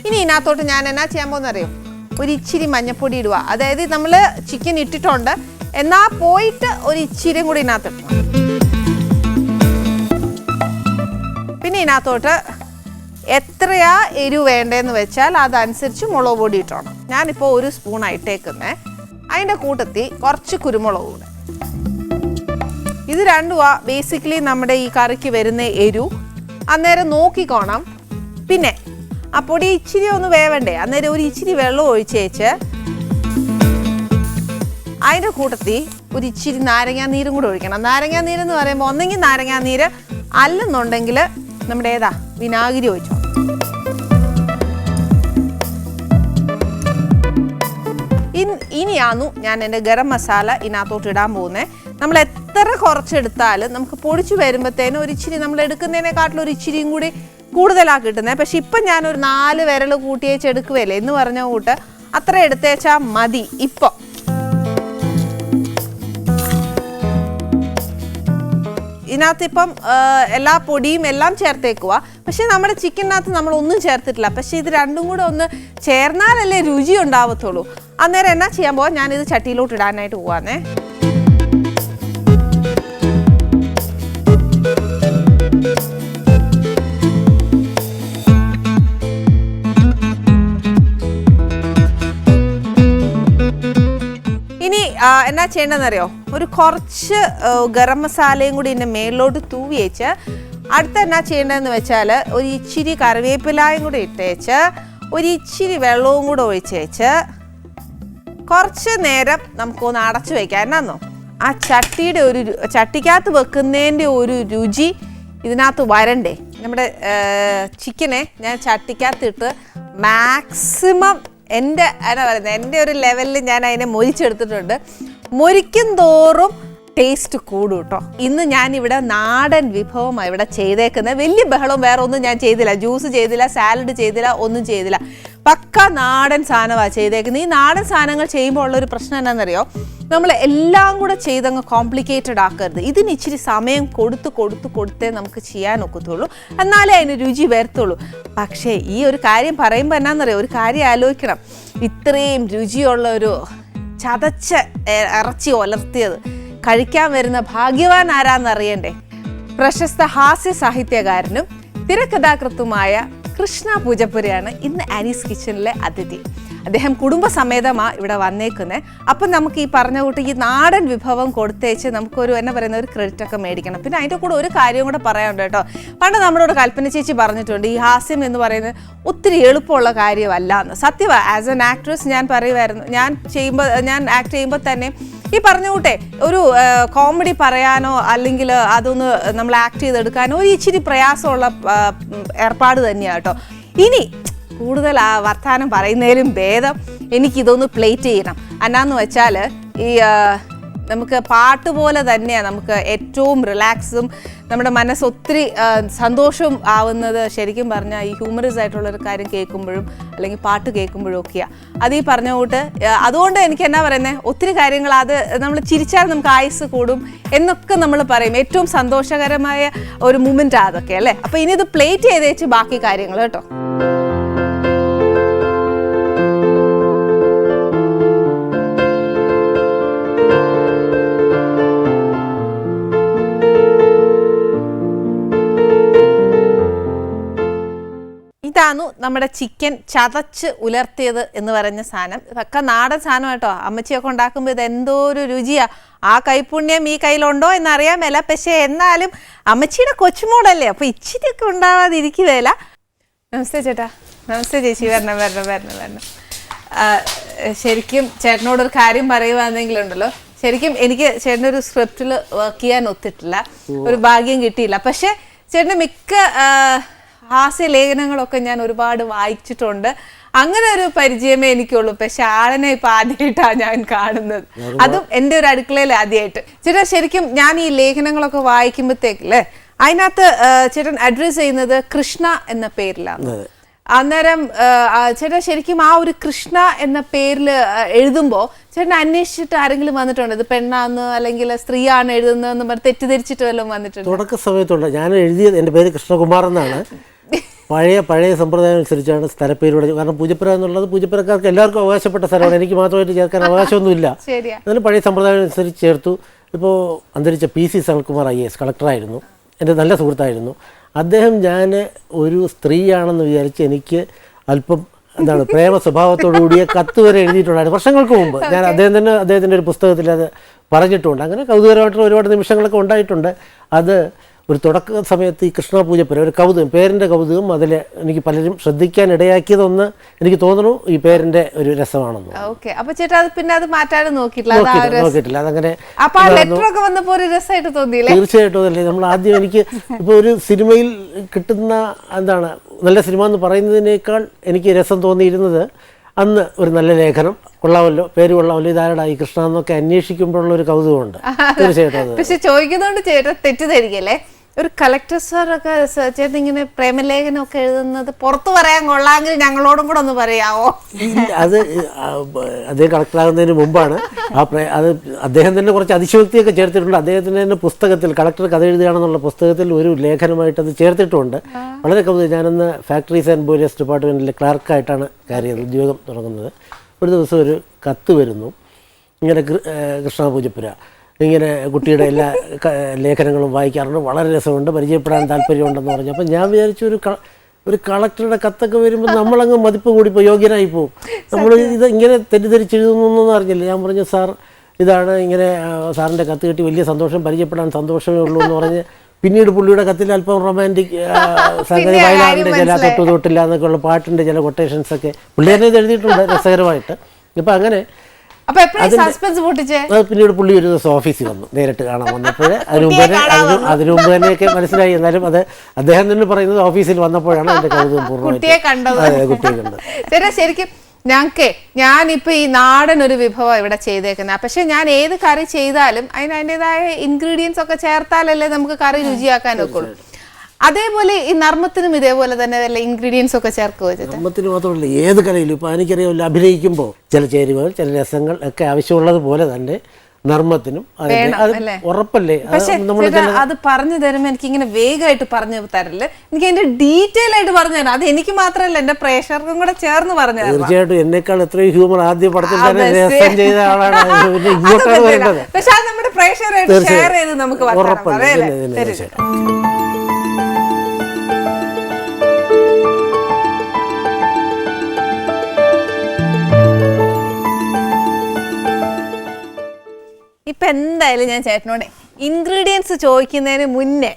ഇനി ഇതിനകത്തോട്ട് ഞാൻ എന്നാ ചെയ്യാൻ പോകുന്നറിയോ, ഒരു ഇച്ചിരി മഞ്ഞപ്പൊടി ഇടുക. അതായത് നമ്മൾ ചിക്കൻ ഇട്ടിട്ടുണ്ട് എന്നാൽ പോയിട്ട് ഒരു ഇച്ചിരിയും കൂടി ഇതിനകത്ത് ഇടണം. പിന്നെ ഇതിനകത്തോട്ട് എത്രയാ എരിവ് വേണ്ടതെന്ന് വെച്ചാൽ അതനുസരിച്ച് മുളക് പൊടി ഇട്ടോണം. ഞാനിപ്പോൾ 1 സ്പൂൺ ഇട്ടേക്കുന്നത്. അതിൻ്റെ കൂട്ടത്തിൽ കുറച്ച് കുരുമുളക് കൂടെ. ഇത് രണ്ടുമാ ബേസിക്കലി നമ്മുടെ ഈ കറിക്ക് വരുന്ന എരു. അന്നേരം നോക്കിക്കോണം. പിന്നെ ആ പൊടി ഇച്ചിരി ഒന്ന് വേവണ്ടേ, അന്നേരം ഒരു ഇച്ചിരി വെള്ളം ഒഴിച്ചേച്ച് അതിൻ്റെ കൂട്ടത്തിൽ ഒരു ഇച്ചിരി നാരങ്ങാനീരും കൂടെ ഒഴിക്കണം. നാരങ്ങാനീരെന്ന് പറയുമ്പോൾ ഒന്നെങ്കിൽ നാരങ്ങാനീര് അല്ലെന്നുണ്ടെങ്കിൽ നമ്മുടെ വിനാഗിരി ഒഴിച്ചോ. ഇനിയാന്നു ഞാൻ എൻ്റെ ഗരം മസാല ഇതിനകത്തോട്ട് ഇടാൻ പോകുന്നത്. നമ്മൾ എത്ര കുറച്ചെടുത്താലും നമുക്ക് പൊടിച്ചു വരുമ്പോഴത്തേനും ഒരു ഇച്ചിരി നമ്മൾ എടുക്കുന്നതിനെക്കാട്ടിലും ഒരു ഇച്ചിരിയും കൂടി കൂടുതലാണ് കിട്ടുന്നത്. പക്ഷെ ഇപ്പം ഞാനൊരു 4 വിരൽ കൂട്ടിയേച്ച് എടുക്കുകയല്ലേ എന്ന് പറഞ്ഞ കൂട്ട് അത്ര എടുത്തേച്ചാൽ മതി. ഇപ്പോൾ ഇതിനകത്തിപ്പം എല്ലാ പൊടിയും എല്ലാം ചേർത്തേക്കുക. പക്ഷെ നമ്മുടെ ചിക്കനകത്ത് നമ്മൾ ഒന്നും ചേർത്തിട്ടില്ല. പക്ഷെ ഇത് രണ്ടും കൂടെ ഒന്ന് ചേർന്നാലല്ലേ രുചി ഉണ്ടാവത്തുള്ളൂ. അന്നേരം എന്നാ ചെയ്യാൻ പോവാ, ഞാനിത് ചട്ടിയിലോട്ട് ഇടാനായിട്ട് പോവാന്നേ. ഇനി എന്നാ ചെയ്യേണ്ടതെന്നറിയോ, ഒരു കുറച്ച് ഗരം മസാലയും കൂടി ഇതിൻ്റെ മേളിലോട്ട് തൂവി വെച്ച് അടുത്ത എന്നാ ചെയ്യേണ്ടതെന്ന് വെച്ചാൽ ഒരു ഇച്ചിരി കറിവേപ്പിലായും കൂടി ഇട്ടേച്ച് ഒരു ഇച്ചിരി വെള്ളവും കൂടെ ഒഴിച്ചേച്ച് കുറച്ച് നേരം നമുക്കൊന്ന് അടച്ചു വയ്ക്കാം. എന്നാന്നോ, ആ ചട്ടിക്കകത്ത് വെക്കുന്നതിൻ്റെ ഒരു രുചി ഇതിനകത്ത് വരണ്ടേ. നമ്മുടെ ചിക്കനെ ഞാൻ ചട്ടിക്കകത്തിട്ട് മാക്സിമം എൻ്റെ ഒരു ലെവലിൽ ഞാൻ അതിനെ മൊരിച്ചെടുത്തിട്ടുണ്ട്. മൊരിക്കും തോറും ടേസ്റ്റ് കൂടും കേട്ടോ. ഇന്ന് ഞാനിവിടെ നാടൻ വിഭവമാണ് ഇവിടെ ചെയ്തേക്കുന്നത്. വലിയ ബഹളവും വേറെ ഒന്നും ഞാൻ ചെയ്തില്ല. ജ്യൂസ് ചെയ്തില്ല, സാലഡ് ചെയ്തില്ല, ഒന്നും ചെയ്തില്ല. പക്ക നാടൻ സാധനമാണ് ചെയ്തേക്കുന്നത്. ഈ നാടൻ സാധനങ്ങൾ ചെയ്യുമ്പോൾ ഉള്ളൊരു പ്രശ്നം എന്താണെന്നറിയോ, നമ്മൾ എല്ലാം കൂടെ ചെയ്തങ്ങ് കോംപ്ലിക്കേറ്റഡ് ആക്കരുത്. ഇതിന് ഇച്ചിരി സമയം കൊടുത്തേ നമുക്ക് ചെയ്യാൻ ഒക്കത്തുള്ളൂ, എന്നാലേ അതിന് രുചി വരത്തുള്ളൂ. പക്ഷേ ഈ ഒരു കാര്യം പറയുമ്പോൾ എന്നാന്നറിയോ, ഒരു കാര്യം ആലോചിക്കണം. ഇത്രയും രുചിയുള്ള ഒരു ചതച്ച ഇറച്ചി ഒലർത്തിയത് കഴിക്കാൻ വരുന്ന ഭാഗ്യവാൻ ആരാന്നറിയണ്ടേ? പ്രശസ്ത ഹാസ്യ സാഹിത്യകാരനും തിരക്കഥാകൃത്തുമായ കൃഷ്ണ പൂജപ്പുരയാണ് ഇന്ന് ആനീസ് കിച്ചണിലെ അതിഥി. അദ്ദേഹം കുടുംബസമേതമാണ് ഇവിടെ വന്നേക്കുന്നത്. അപ്പം നമുക്ക് ഈ പറഞ്ഞ കൂട്ട് ഈ നാടൻ വിഭവം കൊടുത്തേച്ച് നമുക്കൊരു എന്നാ പറയുന്ന ഒരു ക്രെഡിറ്റ് ഒക്കെ മേടിക്കണം. പിന്നെ അതിൻ്റെ കൂടെ ഒരു കാര്യം കൂടെ പറയാനുണ്ട് കേട്ടോ. പണ്ട് നമ്മളോട് കൽപ്പന ചേച്ചി പറഞ്ഞിട്ടുണ്ട്, ഈ ഹാസ്യം എന്ന് പറയുന്നത് ഒത്തിരി എളുപ്പമുള്ള കാര്യമല്ല എന്ന്. സത്യമാണ്. ആസ് എൻ ആക്ട്രസ് ഞാൻ പറയുമായിരുന്നു, ഞാൻ ആക്ട് ചെയ്യുമ്പോൾ തന്നെ ഈ പറഞ്ഞ കൂട്ടെ ഒരു കോമഡി പറയാനോ അല്ലെങ്കിൽ അതൊന്ന് നമ്മൾ ആക്ട് ചെയ്തെടുക്കാനോ ഒരു ഇച്ചിരി പ്രയാസമുള്ള ഏർപ്പാട് തന്നെയാണ് കേട്ടോ. ഇനി കൂടുതൽ ആ വർത്തമാനം പറയുന്നതിലും ഭേദം എനിക്കിതൊന്ന് പ്ലേറ്റ് ചെയ്യണം. എന്നാന്ന് വെച്ചാൽ ഈ നമുക്ക് പാട്ട് പോലെ തന്നെയാണ് നമുക്ക് ഏറ്റവും റിലാക്സും നമ്മുടെ മനസ്സ് ഒത്തിരി സന്തോഷവും ആവുന്നത് ശരിക്കും പറഞ്ഞാൽ ഈ ഹ്യൂമറസ് ആയിട്ടുള്ളൊരു കാര്യം കേൾക്കുമ്പോഴും അല്ലെങ്കിൽ പാട്ട് കേൾക്കുമ്പോഴും ഒക്കെയാണ്. അത് ഈ പറഞ്ഞ കൂട്ട് അതുകൊണ്ട് എനിക്ക് എന്നാ പറയുന്നത്, ഒത്തിരി കാര്യങ്ങൾ അത് നമ്മൾ ചിരിച്ചാൽ നമുക്ക് ആയുസ് കൂടും എന്നൊക്കെ നമ്മൾ പറയും. ഏറ്റവും സന്തോഷകരമായ ഒരു മൂമെൻറ്റാണ് അതൊക്കെ അല്ലേ. അപ്പോൾ ഇനി ഇത് പ്ലേറ്റ് ചെയ്ത് വെച്ച് ബാക്കി കാര്യങ്ങൾ കേട്ടോ. ഇതാണ് നമ്മുടെ ചിക്കൻ ചതച്ച് ഉലർത്തിയത് എന്ന് പറഞ്ഞ സാധനം. ഇതൊക്കെ നാടൻ സാധനം കേട്ടോ. അമ്മച്ചിയൊക്കെ ഉണ്ടാക്കുമ്പോൾ ഇത് എന്തോ ഒരു രുചിയാ. ആ കൈപ്പുണ്യം ഈ കയ്യിലുണ്ടോ എന്നറിയാൻ മേല. പക്ഷേ എന്നാലും അമ്മച്ചിയുടെ കൊച്ചുമോളല്ലേ, അപ്പോൾ ഇച്ചിരിയൊക്കെ ഉണ്ടാവാതിരിക്കുകയില്ല. നമസ്തേ ചേട്ടാ. നമസ്തേ ചേച്ചി. വരണം. ശരിക്കും ചേട്ടനോടൊരു കാര്യം പറയുവാണെങ്കിലുണ്ടല്ലോ, ശരിക്കും എനിക്ക് ചേട്ടൻ്റെ ഒരു സ്ക്രിപ്റ്റിൽ വർക്ക് ചെയ്യാൻ ഒത്തിട്ടില്ല, ഒരു ഭാഗ്യം കിട്ടിയില്ല. പക്ഷേ ചേട്ടൻ്റെ മിക്ക ഹാസ്യ ലേഖനങ്ങളൊക്കെ ഞാൻ ഒരുപാട് വായിച്ചിട്ടുണ്ട്. അങ്ങനെ ഒരു പരിചയമേ എനിക്കുള്ളൂ. പക്ഷെ ആളിനെ ഇപ്പം ആദ്യമായിട്ടാണ് ഞാൻ കാണുന്നത്, അതും എൻ്റെ ഒരു അടുക്കളയിൽ ആദ്യമായിട്ട്. ചേട്ടാ ശരിക്കും ഞാൻ ഈ ലേഖനങ്ങളൊക്കെ വായിക്കുമ്പോഴത്തേക്കല്ലേ അതിനകത്ത് ചേട്ടൻ അഡ്രസ് ചെയ്യുന്നത് കൃഷ്ണ എന്ന പേരിലാണ്. അന്നേരം ചേട്ടാ ശരിക്കും ആ ഒരു കൃഷ്ണ എന്ന പേരിൽ എഴുതുമ്പോൾ ചേട്ടൻ അന്വേഷിച്ചിട്ട് ആരെങ്കിലും വന്നിട്ടുണ്ടോ, ഇത് പെണ്ണാന്ന് അല്ലെങ്കിൽ സ്ത്രീയാണ് എഴുതുന്നതെന്ന് പറഞ്ഞ് തെറ്റിദ്ധരിച്ചിട്ട് വല്ലതും വന്നിട്ടുണ്ട്? തുടക്ക സമയത്തുണ്ട്. ഞാൻ എഴുതിയത്, എൻ്റെ പേര് കൃഷ്ണകുമാർ എന്നാണ്. പഴയ സമ്പ്രദായം അനുസരിച്ചാണ് സ്ഥലപ്പേരുടെ. കാരണം പൂജപ്പുര എന്നുള്ളത് പൂജപ്പുരക്കാർക്ക് എല്ലാവർക്കും അവകാശപ്പെട്ട സ്ഥലമാണ്, എനിക്ക് മാത്രമായിട്ട് ചേർക്കാൻ അവകാശമൊന്നുമില്ല. എന്നാലും പഴയ സമ്പ്രദായം അനുസരിച്ച് ചേർത്തു. ഇപ്പോൾ അന്തരിച്ച PC സനൽകുമാർ IAS കളക്ടറായിരുന്നു, എൻ്റെ നല്ല സുഹൃത്തായിരുന്നു അദ്ദേഹം. ഞാൻ ഒരു സ്ത്രീയാണെന്ന് വിചാരിച്ച് എനിക്ക് അല്പം എന്താണ് പ്രേമ സ്വഭാവത്തോടു കൂടിയ കത്ത് വരെ എഴുതിയിട്ടുണ്ടായിരുന്നു വർഷങ്ങൾക്ക് മുമ്പ്. ഞാൻ അദ്ദേഹത്തിൻ്റെ ഒരു പുസ്തകത്തിൽ അത് പറഞ്ഞിട്ടുണ്ട്. അങ്ങനെ കൗതുകരമായിട്ടുള്ള ഒരുപാട് നിമിഷങ്ങളൊക്കെ ഉണ്ടായിട്ടുണ്ട്. അത് ഒരു തുടക്ക സമയത്ത് ഈ കൃഷ്ണ പൂജപ്പുര ഒരു കൗതുകം, പേരിൻ്റെ കൗതുകം അതിൽ എനിക്ക് പലരും ശ്രദ്ധിക്കാൻ ഇടയാക്കിയതൊന്ന് എനിക്ക് തോന്നുന്നു ഈ പേരിൻ്റെ ഒരു രസമാണെന്ന്. ഓക്കെ, അപ്പൊ ചേട്ടാ അത് പിന്നെ അത് മാറ്റാനും നോക്കിയിട്ടില്ല. അതങ്ങനെ തീർച്ചയായിട്ടും അതല്ലേ നമ്മൾ ആദ്യം എനിക്ക് ഇപ്പോൾ ഒരു സിനിമയിൽ കിട്ടുന്ന എന്താണ് നല്ല സിനിമ എന്ന് പറയുന്നതിനേക്കാൾ എനിക്ക് രസം തോന്നിയിരുന്നത് അന്ന് ഒരു നല്ല ലേഖനം കൊള്ളാമല്ലോ, പേര് കൊള്ളാമല്ലോ, ഇതാരടാ ഈ കൃഷ്ണ എന്നൊക്കെ അന്വേഷിക്കുമ്പോഴുള്ള ഒരു കൗതുകമുണ്ട്. തീർച്ചയായിട്ടും. പക്ഷെ ചോദിക്കുന്നതുകൊണ്ട് ചേട്ടാ തെറ്റിദ്ധരിക്കല്ലേ, ഒരു കളക്ടർ സാറൊക്കെ ചേട്ടൻ ഇങ്ങനെ പ്രേമലേഖനമൊക്കെ എഴുതുന്നത് പുറത്തു പറയാൻ കൊള്ളാമെങ്കിൽ ഞങ്ങളോടും കൂടെ ഒന്ന് പറയാവോ? അത് അദ്ദേഹം കളക്ടറാകുന്നതിന് മുമ്പാണ്. അത് അദ്ദേഹം തന്നെ കുറച്ച് അതിശയോക്തിയൊക്കെ ചേർത്തിട്ടുണ്ട്. അദ്ദേഹത്തിൻ്റെ തന്നെ പുസ്തകത്തിൽ കളക്ടർ കഥ എഴുതുകയാണെന്നുള്ള പുസ്തകത്തിൽ ഒരു ലേഖനമായിട്ട് അത് ചേർത്തിട്ടുണ്ട്. വളരെ കൗതുകം. ഞാനന്ന് ഫാക്ടറീസ് ആൻഡ് ബോയിലേഴ്സ് ഡിപ്പാർട്ട്മെൻറ്റിലെ ക്ലർക്കായിട്ടാണ് കയറിയത്, ഉദ്യോഗം തുടങ്ങുന്നത്. ഒരു ദിവസം ഒരു കത്ത് വരുന്നു, ഇങ്ങനെ കൃഷ്ണ പൂജപ്പുര ഇങ്ങനെ കുട്ടിയുടെ എല്ലാ ലേഖനങ്ങളും വായിക്കാറുണ്ട്, വളരെ രസമുണ്ട്, പരിചയപ്പെടാൻ താല്പര്യമുണ്ടെന്ന് പറഞ്ഞു. അപ്പം ഞാൻ വിചാരിച്ചു ഒരു കളക്ടറുടെ കത്തൊക്കെ വരുമ്പോൾ നമ്മളങ്ങ് മതിപ്പ് കൂടിപ്പോൾ യോഗ്യനായി പോകും. നമ്മൾ ഇത് ഇങ്ങനെ തെറ്റിദ്ധരിച്ചെഴുതുന്നൊന്നും അറിഞ്ഞില്ല. ഞാൻ പറഞ്ഞു സാർ ഇതാണ് ഇങ്ങനെ സാറിൻ്റെ കത്ത് കിട്ടി, വലിയ സന്തോഷം, പരിചയപ്പെടാൻ സന്തോഷമേ ഉള്ളൂ എന്ന് പറഞ്ഞ് പിന്നീട് പുള്ളിയുടെ കത്തിൽ അല്പം റൊമാൻറ്റിക് സംഗതി, വയലാറിൻ്റെ ചില തൊട്ടില്ല എന്നൊക്കെയുള്ള പാട്ടിൻ്റെ ചില കൊട്ടേഷൻസൊക്കെ പുള്ളി തന്നെ ഇത് എഴുതിയിട്ടുണ്ട് രസകരമായിട്ട്. ഇപ്പം അങ്ങനെ പിന്നീട് പുള്ളി ഒരു ദിവസം ഓഫീസിൽ വന്നു, നേരിട്ട് കാണാൻ വന്നപ്പോൾ അതിനു മുമ്പ് തന്നെയൊക്കെ മനസ്സിലായി. എന്നാലും അത് അദ്ദേഹം തന്നെ പറയുന്നത് ഓഫീസിൽ വന്നപ്പോഴാണ് അതിന്റെ കൗതുകം പൂർണ്ണമായിട്ട് കുട്ടിയെ കണ്ടത്. ശരിക്കും ഞാനിപ്പോ ഈ നാടൻ ഒരു വിഭവം ഇവിടെ ചെയ്തേക്കുന്നത്. പക്ഷെ ഞാൻ ഏത് കറി ചെയ്താലും അതിൻ്റെതായ ഇൻഗ്രീഡിയൻസ് ഒക്കെ ചേർത്താലല്ലേ നമുക്ക് കറി രുചിയാക്കാൻ ഒക്കുള്ളൂ. അതേപോലെ ഈ നർമ്മത്തിനും ഇതേപോലെ തന്നെ വല്ല ഇൻഗ്രീഡിയൻസ് ഒക്കെ ചേർക്കുക? നർമ്മത്തിന് മാത്രമല്ല ഏത് കലയിലും. ഇപ്പോൾ എനിക്കറിയാമല്ലോ, അഭിനയിക്കുമ്പോൾ ചില ചേരുവകൾ ചില രസങ്ങൾ ഒക്കെ ആവശ്യമുള്ളത് പോലെ തന്നെ നർമ്മത്തിനും ഉറപ്പല്ലേ. അത് പറഞ്ഞു തരുമ്പോൾ എനിക്ക് ഇങ്ങനെ വേഗമായിട്ട് പറഞ്ഞു തരില്ല, എനിക്ക് അതിന്റെ ഡീറ്റെയിൽ ആയിട്ട് പറഞ്ഞു തരാം. അത് എനിക്ക് മാത്രമല്ല എന്റെ പ്രേക്ഷകർക്കും കൂടെ ചേർന്ന് പറഞ്ഞു തരാം. തീർച്ചയായിട്ടും എന്നെക്കാൾ എത്രയും ഹ്യൂമർ ആദ്യം പടത്തിൽ തന്നെ രസം ചെയ്ത ആളാണ്. പക്ഷെ അത് നമ്മുടെ പ്രേക്ഷകരായിട്ട് ഷെയർ ചെയ്ത് നമുക്ക് ഉറപ്പല്ലേ. ഇപ്പൊ എന്തായാലും ഞാൻ ചേട്ടനോട് ഇൻഗ്രീഡിയൻസ് ചോദിക്കുന്നതിന് മുന്നേ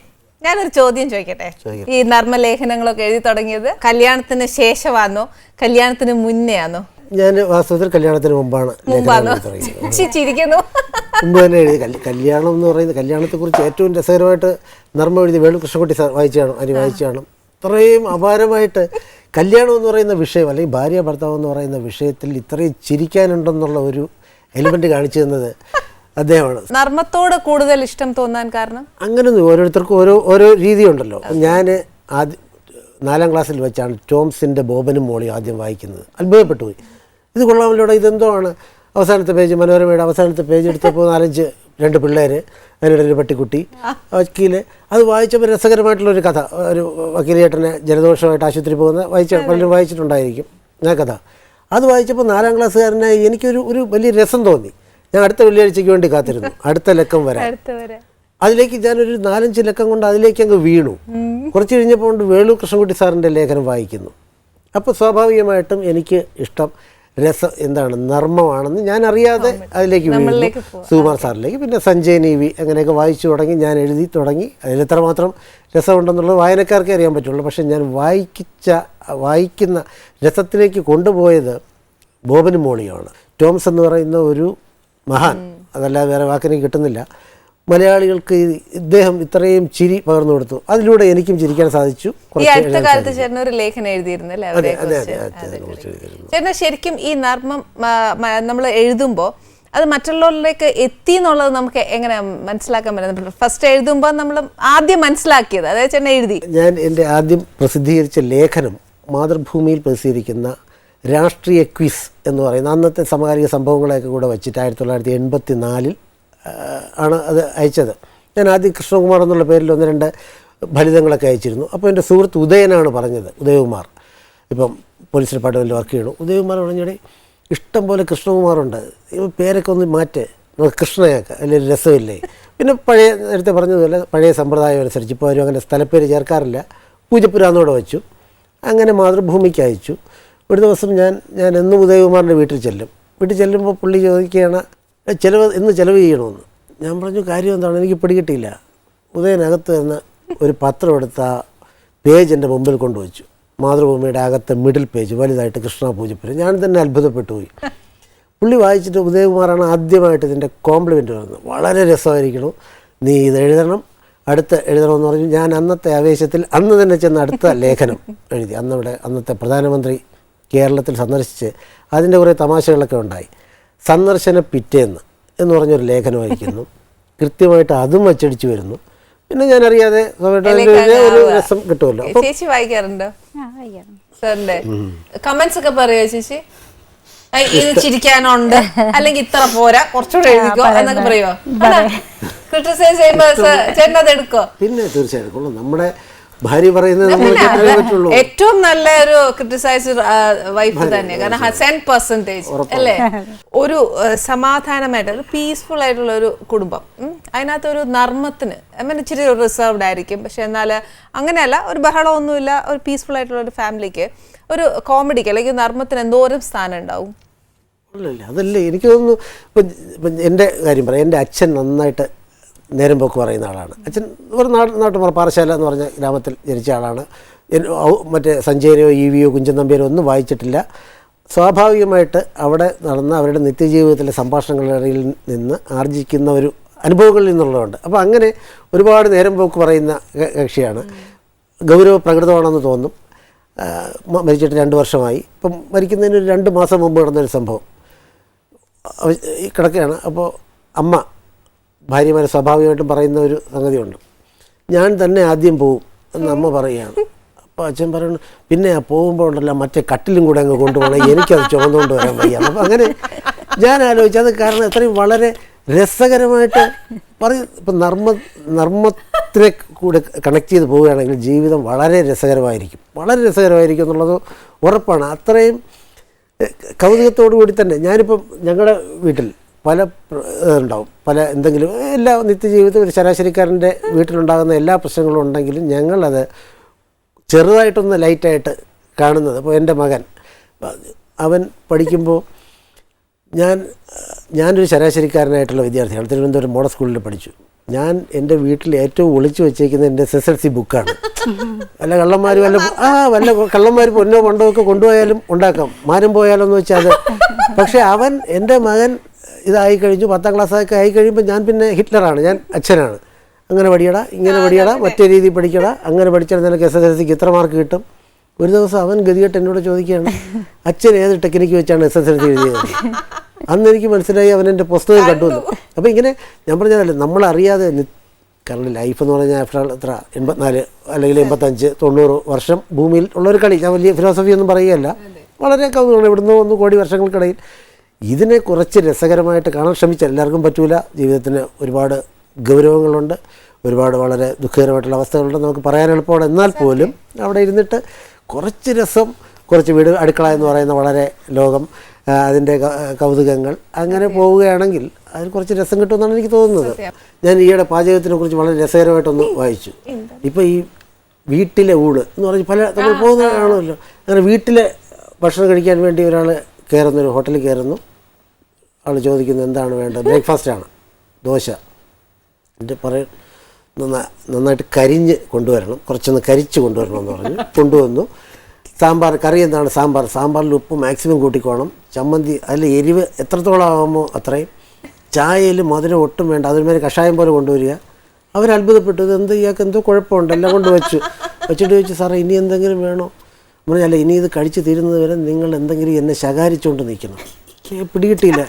ഞാനൊരു ചോദ്യം ചോദിക്കട്ടെ. ഈ നർമ്മലേഖനങ്ങളൊക്കെ എഴുതി തുടങ്ങിയത് കല്യാണത്തിന് ശേഷമാണോ കല്യാണത്തിന് മുന്നേ ആണോ? ഞാൻ വാസ്തവത്തിൽ കല്യാണത്തിന് മുമ്പാണ്. മുമ്പ് തന്നെ എഴുതി. കല്യാണം എന്ന് പറയുന്നത്, കല്യാണത്തെക്കുറിച്ച് ഏറ്റവും രസകരമായിട്ട് നർമ്മം എഴുതി വേളു കൃഷ്ണൻകുട്ടി സാർ വായിച്ചാണ്. ഇത്രയും അപാരമായിട്ട് കല്യാണം എന്ന് പറയുന്ന വിഷയം, അല്ലെങ്കിൽ ഭാര്യ ഭർത്താവ് എന്ന് പറയുന്ന വിഷയത്തിൽ ഇത്രയും ചിരിക്കാനുണ്ടെന്നുള്ള ഒരു എലിമെന്റ് കാണിച്ചു തന്നത് അദ്ദേഹമാണ്. നർമ്മത്തോട് കൂടുതൽ ഇഷ്ടം തോന്നാൻ കാരണം അങ്ങനെയൊന്നും, ഓരോരുത്തർക്കും ഓരോ രീതിയുണ്ടല്ലോ. ഞാൻ ആദ്യം 4ാം ക്ലാസ്സിൽ വെച്ചാണ് ടോംസിൻ്റെ ബോബനും മോളിയും ആദ്യം വായിക്കുന്നത്. അത്ഭുതപ്പെട്ടു പോയി. ഇത് കൊള്ളാമല്ലോടെ, ഇതെന്തോ ആണ്. അവസാനത്തെ പേജ്, മനോരമയുടെ അവസാനത്തെ പേജ് എടുത്തപ്പോൾ 2 പിള്ളേർ, അതിനിടെ ഒരു പട്ടിക്കുട്ടി, വക്കീല്. അത് വായിച്ചപ്പോൾ രസകരമായിട്ടുള്ളൊരു കഥ. ഒരു വക്കീലേട്ടനെ ജലദോഷമായിട്ട് ആശുപത്രി പോകുന്ന പലരും വായിച്ചിട്ടുണ്ടായിരിക്കും ആ കഥ. അത് വായിച്ചപ്പോൾ 4ാം ക്ലാസ്സുകാരനായി എനിക്കൊരു വലിയ രസം തോന്നി. ഞാൻ അടുത്ത വെള്ളിയാഴ്ചയ്ക്ക് വേണ്ടി കാത്തിരുന്നു, അടുത്ത ലക്കം വരാൻ. അതിലേക്ക് ഞാനൊരു 4-5 ലക്കം കൊണ്ട് അതിലേക്ക് അങ്ങ് വീണു. കുറച്ച് കഴിഞ്ഞപ്പോൾ കൊണ്ട് വേളു കൃഷ്ണൻകുട്ടി സാറിൻ്റെ ലേഖനം വായിക്കുന്നു. അപ്പോൾ സ്വാഭാവികമായിട്ടും എനിക്ക് ഇഷ്ടം രസം എന്താണ് നർമ്മമാണെന്ന് ഞാൻ അറിയാതെ അതിലേക്ക് വീണു. സുകുമാർ സാറിലേക്ക്, പിന്നെ സഞ്ജയ് നീവി, അങ്ങനെയൊക്കെ വായിച്ചു തുടങ്ങി. ഞാൻ എഴുതി തുടങ്ങി. അതിലെത്രമാത്രം രസമുണ്ടെന്നുള്ളത് വായനക്കാർക്കേ അറിയാൻ പറ്റുള്ളൂ. പക്ഷെ ഞാൻ വായിക്കുന്ന രസത്തിലേക്ക് കൊണ്ടുപോയത് ബോബനും മോളിയാണ്. ടോംസ് എന്ന് പറയുന്ന ഒരു മഹാൻ, അതല്ലാതെ വേറെ വാക്കിനെ കിട്ടുന്നില്ല. മലയാളികൾക്ക് ഇദ്ദേഹം ഇത്രയും ചിരി പകർന്നു കൊടുത്തു. അതിലൂടെ എനിക്കും ചിരിക്കാൻ സാധിച്ചു. ചേട്ടൻ ശരിക്കും ഈ നർമ്മം നമ്മൾ എഴുതുമ്പോൾ അത് മറ്റുള്ളവരിലേക്ക് എത്തി എന്നുള്ളത് നമുക്ക് എങ്ങനെ മനസ്സിലാക്കാൻ പറ്റുന്നത്? ഫസ്റ്റ് എഴുതുമ്പോൾ നമ്മൾ ആദ്യം മനസ്സിലാക്കിയത്, അതായത് ചേട്ടൻ എഴുതി. ഞാൻ എൻ്റെ ആദ്യം പ്രസിദ്ധീകരിച്ച ലേഖനം മാതൃഭൂമിയിൽ പ്രസിദ്ധീകരിക്കുന്ന രാഷ്ട്രീയ ക്വിസ് എന്ന് പറയുന്ന അന്നത്തെ സമകാലിക സംഭവങ്ങളെയൊക്കെ കൂടെ വെച്ചിട്ട് 1984 ആണ് അത് അയച്ചത്. ഞാൻ ആദ്യം കൃഷ്ണകുമാർ എന്നുള്ള പേരിൽ 1-2 ഫലിതങ്ങളൊക്കെ അയച്ചിരുന്നു. അപ്പോൾ എൻ്റെ സുഹൃത്ത് ഉദയനാണ് പറഞ്ഞത്, ഉദയകുമാർ, ഇപ്പം പോലീസ് ഡിപ്പാർട്ട്മെൻറ്റിൽ വർക്ക് ചെയ്യണു. ഉദയകുമാർ പറഞ്ഞോടെ ഇഷ്ടം പോലെ കൃഷ്ണകുമാറുണ്ട്, പേരൊക്കെ ഒന്ന് മാറ്റേ, നമുക്ക് കൃഷ്ണയൊക്കെ അല്ലെങ്കിൽ രസമില്ലേ. പിന്നെ നേരത്തെ പറഞ്ഞതുപോലെ പഴയ സമ്പ്രദായം അനുസരിച്ച് ഇപ്പോൾ ആരും അങ്ങനെ സ്ഥലപ്പേര് ചേർക്കാറില്ല, പൂജപ്പുരാന്നോടെ വെച്ചു. അങ്ങനെ മാതൃഭൂമിക്ക് അയച്ചു. ഒരു ദിവസം ഞാൻ എന്നും ഉദയകുമാറിൻ്റെ വീട്ടിൽ ചെല്ലുമ്പോൾ പുള്ളി ചോദിക്കുകയാണ് ഇന്ന് ചിലവ് ചെയ്യണമെന്ന്. ഞാൻ പറഞ്ഞു കാര്യം എന്താണ്, എനിക്ക് പിടികിട്ടിയില്ല. ഉദയനകത്ത് നിന്ന് ഒരു പത്രം എടുത്ത പേജ് എൻ്റെ മുമ്പിൽ കൊണ്ടുവച്ചു. മാതൃഭൂമിയുടെ അകത്തെ മിഡിൽ പേജ് വലുതായിട്ട് കൃഷ്ണ പൂജപ്പുര. ഞാൻ തന്നെ അത്ഭുതപ്പെട്ടു പോയി. പുള്ളി വായിച്ചിട്ട് ഉദയകുമാറാണ് ആദ്യമായിട്ട് ഇതിൻ്റെ കോംപ്ലിമെൻ്റ് പറയുന്നത്. വളരെ രസമായിരിക്കണം, നീ ഇത് എഴുതണം, എഴുതണമെന്ന് പറഞ്ഞു. ഞാൻ അന്നത്തെ ആവേശത്തിൽ അന്ന് തന്നെ ചെന്ന് അടുത്ത ലേഖനം എഴുതി. അന്നത്തെ പ്രധാനമന്ത്രി കേരളത്തിൽ സന്ദർശിച്ച് അതിൻ്റെ കുറേ തമാശകളൊക്കെ ഉണ്ടായി. സന്ദർശന പിറ്റേന്ന് എന്ന് പറഞ്ഞൊരു ലേഖനം അയക്കുന്നു. കൃത്യമായിട്ട് അതും അച്ചടിച്ചു വരുന്നു. പിന്നെ ഞാൻ അറിയാതെ ഒരു രസം കിട്ടുമല്ലോ. ചേച്ചി വായിക്കാറുണ്ടോ? കമന്റ്സ് ഒക്കെ പറയോ ചേച്ചി? ഇത് ചിരിക്കാനുണ്ട്, അല്ലെങ്കിൽ ഇത്ര പോരാ, കുറച്ചുകൂടെ എഴുതിക്കോ എന്നൊക്കെ പറയോ? ക്രിട്ടിസൈസ് ചെയ്യുമ്പോ ചേട്ടൻ അത് എടുക്കോ? പിന്നെ തീർച്ചയായിട്ടും നമ്മുടെ ഭാര്യ പറയുന്നത് ഏറ്റവും നല്ല ഒരു ക്രിട്ടിസൈസ് വൈഫ് തന്നെ. കാരണം 100% അല്ലേ? ഒരു സമാധാനമായിട്ട് ഒരു പീസ്ഫുൾ ആയിട്ടുള്ള ഒരു കുടുംബം, അതിനകത്ത് ഒരു നർമ്മത്തിന് ഇച്ചിരി റിസർവ്ഡ് ആയിരിക്കും. പക്ഷെ എന്നാൽ അങ്ങനെയല്ല, ഒരു ബഹളമൊന്നുമില്ല, ഒരു പീസ്ഫുൾ ആയിട്ടുള്ള ഒരു ഫാമിലിക്ക് ഒരു കോമഡിക്ക് അല്ലെങ്കിൽ നർമ്മത്തിന് എന്തോരം സ്ഥാനം ഉണ്ടാവും. അതല്ലേ എനിക്ക് തോന്നുന്നു. ഇപ്പം എൻ്റെ കാര്യം പറയാം. എൻ്റെ അച്ഛൻ നന്നായിട്ട് നേരം പോക്ക് പറയുന്ന ആളാണ്. അച്ഛൻ ഒരു നാട്ടുമ്പുറം പാറശാല എന്ന് പറഞ്ഞ ഗ്രാമത്തിൽ ജനിച്ച ആളാണ്. മറ്റേ സഞ്ചയനോ EVയോ കുഞ്ചൻ നമ്പ്യാരോ ഒന്നും വായിച്ചിട്ടില്ല. സ്വാഭാവികമായിട്ട് അവിടെ നടന്ന അവരുടെ നിത്യജീവിതത്തിലെ സംഭാഷണങ്ങളിൽ നിന്ന് ആർജിക്കുന്ന ഒരു അനുഭവങ്ങളിൽ നിന്നുള്ളതുണ്ട്. അപ്പോൾ അങ്ങനെ ഒരുപാട് നേരം പോക്ക് പറയുന്ന കക്ഷിയാണ്. ഗൗരവ പ്രകൃതമാണെന്ന് തോന്നും. മരിച്ചിട്ട് 2 വർഷമായി. ഇപ്പം മരിക്കുന്നതിന് ഒരു 2 മാസം മുമ്പ് നടന്നൊരു സംഭവം കിടക്കുകയാണ്. അപ്പോൾ അമ്മ ഭാര്യമാരെ സ്വാഭാവികമായിട്ടും പറയുന്ന ഒരു സംഗതിയുണ്ട്. ഞാൻ തന്നെ ആദ്യം പോവും എന്ന് അമ്മ പറയുകയാണ്. അപ്പോൾ അച്ഛൻ പറയുന്നു, പിന്നെ പോകുമ്പോൾ ഉണ്ടല്ലോ മറ്റേ കട്ടിലും കൂടെ അങ്ങ് കൊണ്ടുപോകണം, എനിക്കത് ചുമന്നുകൊണ്ട് വരാൻ വയ്യ. അപ്പോൾ അങ്ങനെ ഞാൻ ആലോചിച്ചത് കാരണം അത്രയും വളരെ രസകരമായിട്ട് ഇപ്പം നർമ്മത്തിനെ കൂടെ കണക്ട് ചെയ്ത് പോവുകയാണെങ്കിൽ ജീവിതം വളരെ രസകരമായിരിക്കും എന്നുള്ളത് ഉറപ്പാണ്. അത്രയും കൗതുകത്തോടു കൂടി തന്നെ ഞാനിപ്പം ഞങ്ങളുടെ വീട്ടിൽ പല ഉണ്ടാവും, പല എന്തെങ്കിലും എല്ലാ നിത്യജീവിതത്തിൽ ഒരു ശരാശരിക്കാരൻ്റെ വീട്ടിലുണ്ടാകുന്ന എല്ലാ പ്രശ്നങ്ങളും ഉണ്ടെങ്കിലും ഞങ്ങളത് ചെറുതായിട്ടൊന്ന് ലൈറ്റായിട്ട് കാണുന്നത്. അപ്പോൾ എൻ്റെ മകൻ അവൻ പഠിക്കുമ്പോൾ ഞാനൊരു ശരാശരിക്കാരനായിട്ടുള്ള വിദ്യാർത്ഥിയാണ്. തിരുവനന്തപുരം മോഡൽ സ്കൂളിൽ പഠിച്ചു. ഞാൻ എൻ്റെ വീട്ടിൽ ഏറ്റവും ഒളിച്ചു വെച്ചേക്കുന്നത് എൻ്റെ SSLC ബുക്കാണ്. വല്ല കള്ളന്മാർ വല്ല കള്ളന്മാർ പൊന്നോ പണ്ടോ ഒക്കെ കൊണ്ടുപോയാലും ഉണ്ടാക്കാം, മാനം പോയാലോന്ന് വെച്ചാൽ അത്. പക്ഷേ എൻ്റെ മകൻ ഇതായി കഴിഞ്ഞു, 10ാം ക്ലാസ്സൊക്കെ ആയി കഴിയുമ്പോൾ ഞാൻ പിന്നെ ഹിറ്റ്ലറാണ്, ഞാൻ അച്ഛനാണ്. അങ്ങനെ പഠിയടാ, ഇങ്ങനെ പഠിയടാ, മറ്റേ രീതിയിൽ പഠിക്കടാ, അങ്ങനെ പഠിച്ചാൽ നിനക്ക് SSLCക്ക് ഇത്ര മാർക്ക് കിട്ടും. ഒരു ദിവസം അവൻ ഗതികെട്ട് എന്നോട് ചോദിക്കുകയാണ്, അച്ഛൻ ഏത് ടെക്നിക്ക് വെച്ചാണ് SSLC എഴുതിയത്? അന്ന് എനിക്ക് മനസ്സിലായി അവൻ എൻ്റെ പുസ്തകം കണ്ടുവന്നു. അപ്പോൾ ഇങ്ങനെ ഞാൻ പറഞ്ഞതല്ലേ, നമ്മളറിയാതെ കാരണം ലൈഫ് എന്ന് പറഞ്ഞാൽ എത്ര 84 അല്ലെങ്കിൽ 85 90 വർഷം ഭൂമിയിൽ ഉള്ളൊരു കളി. ഞാൻ വലിയ ഫിലോസഫി ഒന്നും പറയുകയല്ല, വളരെ കൗതുകമാണ്. ഇവിടുന്ന് 1 കോടി വർഷങ്ങൾക്കിടയിൽ ഇതിനെ കുറച്ച് രസകരമായിട്ട് കാണാൻ ശ്രമിച്ചാൽ എല്ലാവർക്കും പറ്റൂല. ജീവിതത്തിന് ഒരുപാട് ഗൗരവങ്ങളുണ്ട്, ഒരുപാട് വളരെ ദുഃഖകരമായിട്ടുള്ള അവസ്ഥകളുണ്ട്, നമുക്ക് പറയാൻ എളുപ്പമാണ്. എന്നാൽ പോലും അവിടെ ഇരുന്നിട്ട് കുറച്ച് രസം, കുറച്ച് വീട് അടുക്കള എന്ന് പറയുന്ന വളരെ ലോകം, അതിൻ്റെ കൗതുകങ്ങൾ അങ്ങനെ പോവുകയാണെങ്കിൽ അതിന് കുറച്ച് രസം കിട്ടുമെന്നാണ് എനിക്ക് തോന്നുന്നത്. ഞാൻ ഈയിടെ പാചകത്തിനെ കുറിച്ച് വളരെ രസകരമായിട്ടൊന്ന് വായിച്ചു. ഇപ്പോൾ ഈ വീട്ടിലെ ഊണ് എന്ന് പറഞ്ഞ് നമ്മൾ പോകുന്നതാണല്ലോ. അങ്ങനെ വീട്ടിലെ ഭക്ഷണം കഴിക്കാൻ വേണ്ടി ഒരാൾ കയറുന്നൊരു ഹോട്ടലിൽ കയറുന്നു. ആൾ ചോദിക്കുന്നു എന്താണ് വേണ്ടത്. ബ്രേക്ക്ഫാസ്റ്റാണ്, ദോശ. എൻ്റെ നന്നായിട്ട് കരിഞ്ഞ് കൊണ്ടുവരണം, കുറച്ചൊന്ന് കരിച്ച് കൊണ്ടുവരണം എന്ന് പറഞ്ഞു. കൊണ്ടുവന്നു. സാമ്പാർ, കറി എന്താണ്? സാമ്പാറിൽ ഉപ്പ് മാക്സിമം കൂട്ടിക്കോണം. ചമ്മന്തി അതിൽ എരിവ് എത്രത്തോളം ആകുമോ അത്രയും. ചായയിൽ മധുരം ഒട്ടും വേണ്ട, അതിന്മേൽ കഷായം പോലെ കൊണ്ടുവരിക. അവരത്ഭുതപ്പെട്ടു, ഇതെന്ത് ഇയാൾക്ക് എന്തോ കുഴപ്പമുണ്ട്, എല്ലാം കൊണ്ട് വെച്ചിട്ട് ചോദിച്ചു, സാറേ ഇനി എന്തെങ്കിലും വേണോ? അല്ല, ഇനി ഇത് കഴിച്ച് തീരുന്നത് വരെ നിങ്ങൾ എന്തെങ്കിലും എന്നെ ശകാരിച്ചുകൊണ്ട് നിൽക്കണം. പിടികിട്ടിയില്ല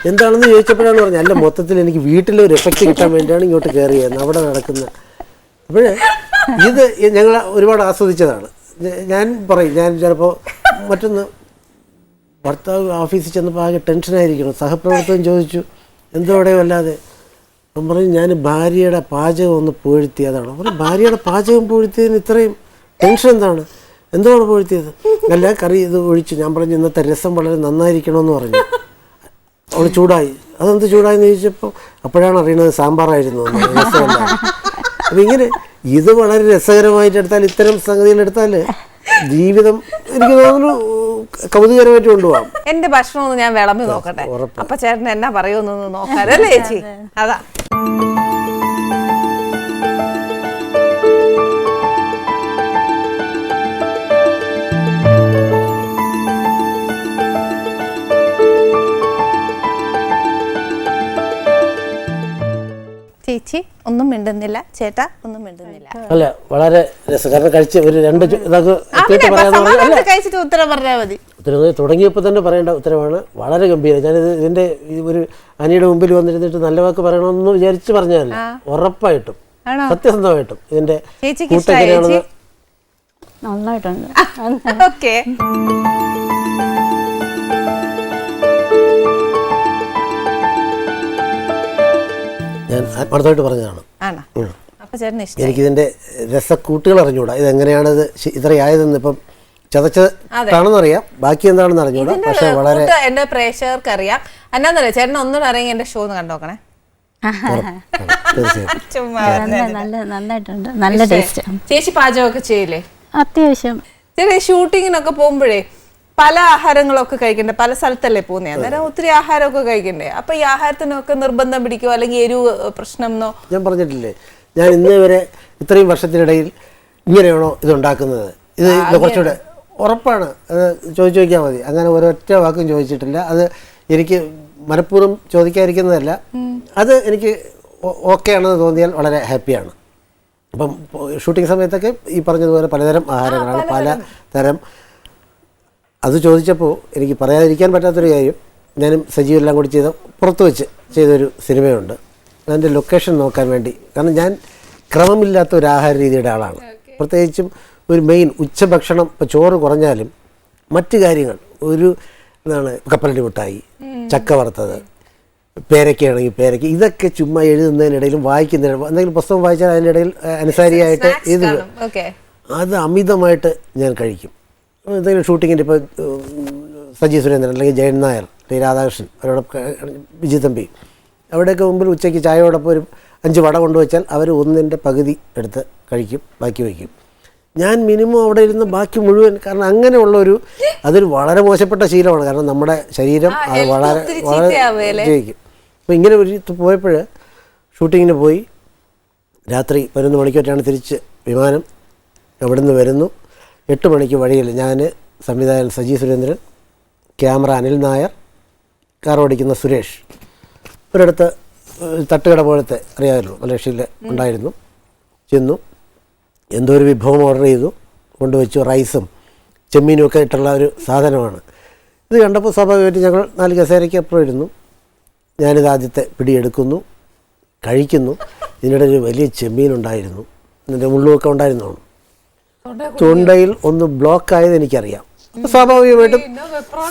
എന്താണെന്ന് ചോദിച്ചപ്പോഴാണ് പറഞ്ഞത്, അല്ല മൊത്തത്തിൽ എനിക്ക് വീട്ടിലൊരു എഫക്റ്റ് കിട്ടാൻ വേണ്ടിയാണ് ഇങ്ങോട്ട് കയറിയത് അവിടെ നടക്കുന്നത്. അപ്പോഴേ ഇത് ഞങ്ങൾ ഒരുപാട് ആസ്വദിച്ചതാണ്. ഞാൻ പറയും, ഞാൻ ചിലപ്പോൾ മറ്റൊന്ന് ഭർത്താവ് ഓഫീസിൽ ചെന്നപ്പോൾ ആകെ ടെൻഷനായിരിക്കണം. സഹപ്രവർത്തകൻ ചോദിച്ചു എന്തോ അവിടെയോ അല്ലാതെ. അപ്പം പറയും, ഞാൻ ഭാര്യയുടെ പാചകം ഒന്ന് പുകഴ്ത്തിയതാണ്. പറയും, ഭാര്യയുടെ പാചകം പുകഴ്ത്തിയതിന് ഇത്രയും ടെൻഷൻ എന്താണ്? എന്താണ് പുകഴ്ത്തിയത്? അല്ല, കറി ഇത് ഒഴിച്ചു. ഞാൻ പറഞ്ഞു ഇന്നത്തെ രസം വളരെ നന്നായിരിക്കണമെന്ന് പറഞ്ഞു. അവൾ ചൂടായി. അതെന്ത് ചൂടായെന്ന് ചോദിച്ചപ്പോൾ അപ്പോഴാണ് അറിയണത് സാമ്പാറായിരുന്നു. രസമല്ല. അപ്പം ഇങ്ങനെ ഇത് വളരെ രസകരമായിട്ട് എടുത്താൽ, ഇത്തരം സംഗതികളെടുത്താൽ ജീവിതം എനിക്ക് തോന്നുന്നു കൗതുകരമായിട്ട് കൊണ്ടുപോകാം. എന്റെ ഭക്ഷണം ഒന്ന് ഞാൻ വിളമ്പി നോക്കട്ടെ, അപ്പൊ ചേട്ടൻ എന്നാ പറയുമെന്നൊന്ന് നോക്കാറല്ലേ ചേച്ചി? അതാ ചേച്ചി ഒന്നും മിണ്ടുന്നില്ല, ചേട്ടാ ഒന്നും മിണ്ടുന്നില്ല. അല്ല, വളരെ രസം. കാരണം കഴിച്ച് ഒരു 2 കഴിച്ചിട്ട് ഉത്തരം പറഞ്ഞാൽ മതി. ഉത്തരം തുടങ്ങിയപ്പോൾ തന്നെ പറയേണ്ട ഉത്തരവാണ്. വളരെ ഗംഭീരം. ഞാനിത് ഇതിന്റെ ഒരു അനിയുടെ മുമ്പിൽ വന്നിരുന്നിട്ട് നല്ല വാക്ക് പറയണമെന്ന് വിചാരിച്ച് പറഞ്ഞതല്ല, ഉറപ്പായിട്ടും സത്യസന്ധമായിട്ടും ഇതിന്റെ കൂട്ടെങ്ങനെയാണെന്ന് നന്നായിട്ടുണ്ട്. ഓക്കെ, ഞാൻ ആത്മാർത്ഥമായിട്ട് പറഞ്ഞതാണ്. എനിക്കിതിന്റെ രസക്കൂട്ടുകൾ അറിഞ്ഞൂടാ, ഇതെങ്ങനെയാണ് ഇത് ഇത്രയായതെന്ന്. ഇപ്പം ചതച്ചതാണെന്നറിയാം, ബാക്കി എന്താണെന്ന് അറിഞ്ഞൂടാ. പക്ഷെ വളരെ എന്റെ പ്രേക്ഷകർക്ക് അറിയാം. എന്നാന്നറിയാം, ചേട്ടൻ ഒന്നുകൂടെ അറിയാൻ എന്റെ ഷോ ഒന്ന് കണ്ടോക്കണേ. നന്നായിട്ടുണ്ട്, നല്ല ടേസ്റ്റ്. ചേച്ചി പാചകമൊക്കെ ചെയ്യില്ലേ? അത്യാവശ്യം. ചേച്ചി ഷൂട്ടിങ്ങിനൊക്കെ പോകുമ്പോഴേ പല ആഹാരങ്ങളൊക്കെ കഴിക്കണ്ടേ, പല സ്ഥലത്തല്ലേ പോകുന്നേ, അന്നേരം ഒത്തിരി ആഹാരമൊക്കെ കഴിക്കണ്ടേ. അപ്പൊ ഈ ആഹാരത്തിനൊക്കെ നിർബന്ധം പിടിക്കുമോ, അല്ലെങ്കിൽ എരിവ് പ്രശ്നമെന്നോ? ഞാൻ പറഞ്ഞിട്ടില്ലേ, ഞാൻ ഇന്നേ വരെ ഇത്രയും വർഷത്തിനിടയിൽ ഇങ്ങനെയാണോ ഇതുണ്ടാക്കുന്നത്, ഇത് കുറച്ചുകൂടെ ഉറപ്പാണ്. അത് ചോദിച്ചു നോക്കിയാൽ മതി. അങ്ങനെ ഒരൊറ്റ വാക്കും ചോദിച്ചിട്ടില്ല. അത് എനിക്ക് മനഃപൂർവ്വം ചോദിക്കാതിരിക്കുന്നതല്ല, അത് എനിക്ക് ഓക്കെ ആണെന്ന് തോന്നിയാൽ വളരെ ഹാപ്പിയാണ്. അപ്പം ഷൂട്ടിംഗ് സമയത്തൊക്കെ ഈ പറഞ്ഞതുപോലെ പലതരം ആഹാരങ്ങളാണ്, പലതരം. അത് ചോദിച്ചപ്പോൾ എനിക്ക് പറയാതിരിക്കാൻ പറ്റാത്തൊരു കാര്യം, ഞാനും സജീവ് എല്ലാം കൂടി പുറത്ത് വെച്ച് ചെയ്തൊരു സിനിമയുണ്ട്. അതിൻ്റെ ലൊക്കേഷൻ നോക്കാൻ വേണ്ടി. കാരണം ഞാൻ ക്രമമില്ലാത്ത ഒരു ആഹാര രീതിയുടെ ആളാണ്. പ്രത്യേകിച്ചും ഒരു മെയിൻ ഉച്ചഭക്ഷണം, ഇപ്പോൾ ചോറ് കുറഞ്ഞാലും മറ്റു കാര്യങ്ങൾ, ഒരു എന്താണ് കപ്പലണ്ടി മിഠായി, ചക്ക വറുത്തത്, പേരയ്ക്കാണെങ്കിൽ പേരയ്ക്ക, ഇതൊക്കെ ചുമ്മാ എഴുതുന്നതിനിടയിലും വായിക്കുന്നതിന് എന്തെങ്കിലും പുസ്തകം വായിച്ചാൽ അതിനിടയിൽ അനുസാരിയായിട്ട് ഇത് അത് അമിതമായിട്ട് ഞാൻ കഴിക്കും. എന്തെങ്കിലും ഷൂട്ടിങ്ങിൻ്റെ ഇപ്പോൾ സജി സുരേന്ദ്രൻ അല്ലെങ്കിൽ ജയൻ നായർ അല്ലെങ്കിൽ രാധാകൃഷ്ണൻ അവരോടൊപ്പം വിജയ് തമ്പി അവിടെയൊക്കെ മുമ്പിൽ ഉച്ചയ്ക്ക് ചായയോടൊപ്പം ഒരു 5 വട കൊണ്ടുവച്ചാൽ അവർ ഒന്നിൻ്റെ പകുതി എടുത്ത് കഴിക്കും, ബാക്കി വയ്ക്കും. ഞാൻ മിനിമം അവിടെ ഇരുന്ന് ബാക്കി മുഴുവൻ, കാരണം അങ്ങനെയുള്ളൊരു അതൊരു വളരെ മോശപ്പെട്ട ശീലമാണ്. കാരണം നമ്മുടെ ശരീരം അത് വളരെ ജയിക്കും. അപ്പോൾ ഇങ്ങനെ ഒരു പോയപ്പോൾ ഷൂട്ടിങ്ങിന് പോയി രാത്രി 11 മണിക്കൊറ്റാണ് തിരിച്ച് വിമാനം. അവിടെ നിന്ന് വരുന്നു, 8 മണിക്ക് വഴിയിൽ ഞാൻ, സംവിധായകൻ സജി സുരേന്ദ്രൻ, ക്യാമറ അനിൽ നായർ, കാർ ഓടിക്കുന്ന സുരേഷ്, ഒരിടത്ത് തട്ടുകട പോലത്തെ അറിയാമല്ലോ മലേഷ്യയിൽ ഉണ്ടായിരുന്നു. ചെന്നു, എന്തോ ഒരു വിഭവം ഓർഡർ ചെയ്തു, കൊണ്ടുവച്ചു. റൈസും ചെമ്മീനും ഒക്കെ ഇട്ടുള്ള ഒരു സാധനമാണ്. ഇത് കണ്ടപ്പോൾ സ്വാഭാവികമായിട്ട് ഞങ്ങൾ 4 കസേരയ്ക്ക് അപ്പുറം ഇരുന്നു. ഞാനിത് ആദ്യത്തെ പിടിയെടുക്കുന്നു, കഴിക്കുന്നു. ഇതിനിടെ ഒരു വലിയ ചെമ്മീനുണ്ടായിരുന്നു, ഇതിൻ്റെ മുള്ളുമൊക്കെ ഉണ്ടായിരുന്നു. തൊണ്ടയിൽ ഒന്ന് ബ്ലോക്കായത് എനിക്കറിയാം.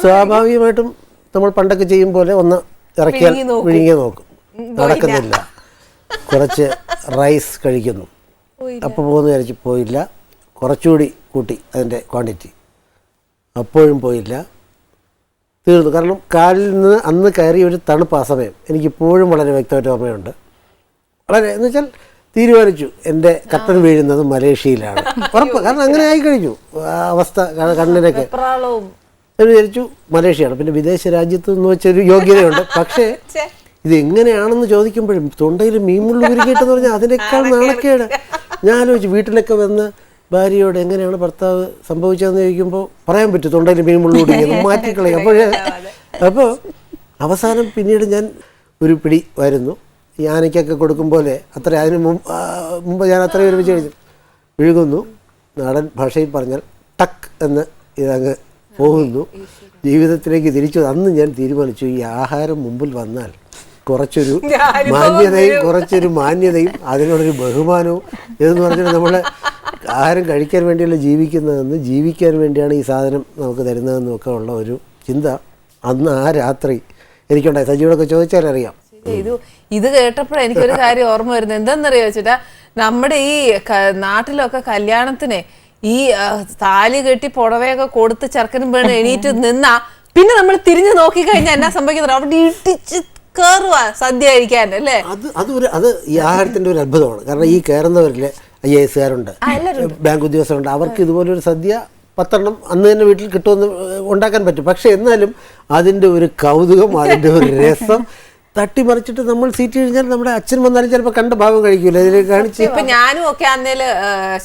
സ്വാഭാവികമായിട്ടും നമ്മൾ പണ്ടൊക്കെ ചെയ്യും പോലെ ഒന്ന് ഇറക്കിയാൽ വിഴുങ്ങിയ നോക്കും, നടക്കുന്നില്ല. കുറച്ച് റൈസ് കഴിക്കുന്നു, അപ്പോൾ പോകുന്ന വിചാരിച്ച് പോയില്ല. കുറച്ചുകൂടി കൂട്ടി അതിൻ്റെ ക്വാണ്ടിറ്റി, അപ്പോഴും പോയില്ല, തീർന്നു. കാരണം കാലിൽ നിന്ന് അന്ന് കയറിയ ഒരു തണുപ്പ് ആ സമയം എനിക്കിപ്പോഴും വളരെ വ്യക്തമായിട്ട് ഓർമ്മയുണ്ട്. വളരെ എന്ന് വെച്ചാൽ തീരുമാനിച്ചു എൻ്റെ കട്ടൻ വീഴുന്നത് മലേഷ്യയിലാണ്, ഉറപ്പ്. കാരണം അങ്ങനെ ആയി കഴിഞ്ഞു അവസ്ഥ, കണ്ണിനൊക്കെ വിചാരിച്ചു മലേഷ്യയാണ്. പിന്നെ വിദേശ രാജ്യത്ത് എന്ന് വെച്ചൊരു യോഗ്യതയുണ്ട്. പക്ഷേ ഇത് എങ്ങനെയാണെന്ന് ചോദിക്കുമ്പോഴും തൊണ്ടയിൽ മീൻമുള്ളു കുരുക്കിയിട്ടെന്ന് പറഞ്ഞാൽ അതിനേക്കാൾ നാണക്കേട്. ഞാൻ ആലോചിച്ചു, വീട്ടിലൊക്കെ വന്ന് ഭാര്യയോട് എങ്ങനെയാണ് ഭർത്താവ് സംഭവിച്ചതെന്ന് ചോദിക്കുമ്പോൾ പറയാൻ പറ്റും, തൊണ്ടയിൽ മീൻമുള്ളു കുടിക്കുന്നു, മാറ്റിക്കളയും. അപ്പോൾ അവസാനം പിന്നീട് ഞാൻ ഒരു പിടി വരുന്നു, ഈ ആനയ്ക്കൊക്കെ കൊടുക്കും പോലെ അത്ര, അതിന് മുമ്പ് ഞാൻ അത്രയും ഒരുമിച്ച് കഴിച്ചു വിഴുകുന്നു. നാടൻ ഭാഷയിൽ പറഞ്ഞാൽ ടക്ക് എന്ന് ഇതങ്ങ് പോകുന്നു. ജീവിതത്തിലേക്ക് തിരിച്ചു. അന്ന് ഞാൻ തീരുമാനിച്ചു, ഈ ആഹാരം മുമ്പിൽ വന്നാൽ കുറച്ചൊരു മാന്യതയും അതിനോടൊരു ബഹുമാനവും. ഇതെന്ന് പറഞ്ഞാൽ നമ്മൾ ആഹാരം കഴിക്കാൻ വേണ്ടിയല്ല ജീവിക്കുന്നതെന്ന്, ജീവിക്കാൻ വേണ്ടിയാണ് ഈ സാധനം നമുക്ക് തരുന്നതെന്നും ഒക്കെ ഉള്ള ഒരു ചിന്ത അന്ന് ആ രാത്രി എനിക്കുണ്ടായി. സജീവനൊക്കെ ചോദിച്ചാലറിയാം. ഇത് കേട്ടപ്പോഴേ എനിക്കൊരു കാര്യം ഓർമ്മ വരുന്നത് എന്താണെന്നറിയോ വെച്ചിട്ടാ, നമ്മുടെ ഈ നാട്ടിലൊക്കെ കല്യാണത്തിന് ഈ താലി കെട്ടി പുടവയൊക്കെ കൊടുത്ത് ചെറുക്കനും പെണ്ണും എണീറ്റ് നിന്നാ പിന്നെ നമ്മൾ തിരിഞ്ഞു നോക്കിക്കഴിഞ്ഞാൽ എന്നാ സംഭവിക്കുന്നത്, അവിടെ ഇടിച്ച് കയറുക സദ്യ കഴിക്കാൻ അല്ലേ. അത് ഈ ആഹാരത്തിന്റെ ഒരു അത്ഭുതമാണ്. കാരണം ഈ കയറുന്നവരിലെ IAS കാരുണ്ട്, ബാങ്ക് ഉദ്യോഗസ്ഥരുണ്ട്, അവർക്ക് ഇതുപോലൊരു സദ്യ 10 അന്ന് തന്നെ വീട്ടിൽ കിട്ടുമെന്ന് ഉണ്ടാക്കാൻ പറ്റും. പക്ഷെ എന്നാലും അതിൻ്റെ ഒരു കൗതുകം, അതിൻ്റെ ഒരു രസം തട്ടിമറിച്ചിട്ട് നമ്മൾ സീറ്റ് കഴിഞ്ഞാൽ നമ്മുടെ അച്ഛൻ വന്നാലും ചിലപ്പോൾ കണ്ട ഭാഗം കഴിക്കൂല, ഇതിലേക്ക് കാണിച്ച്. ഇപ്പൊ ഞാനും ഒക്കെ അന്നേല്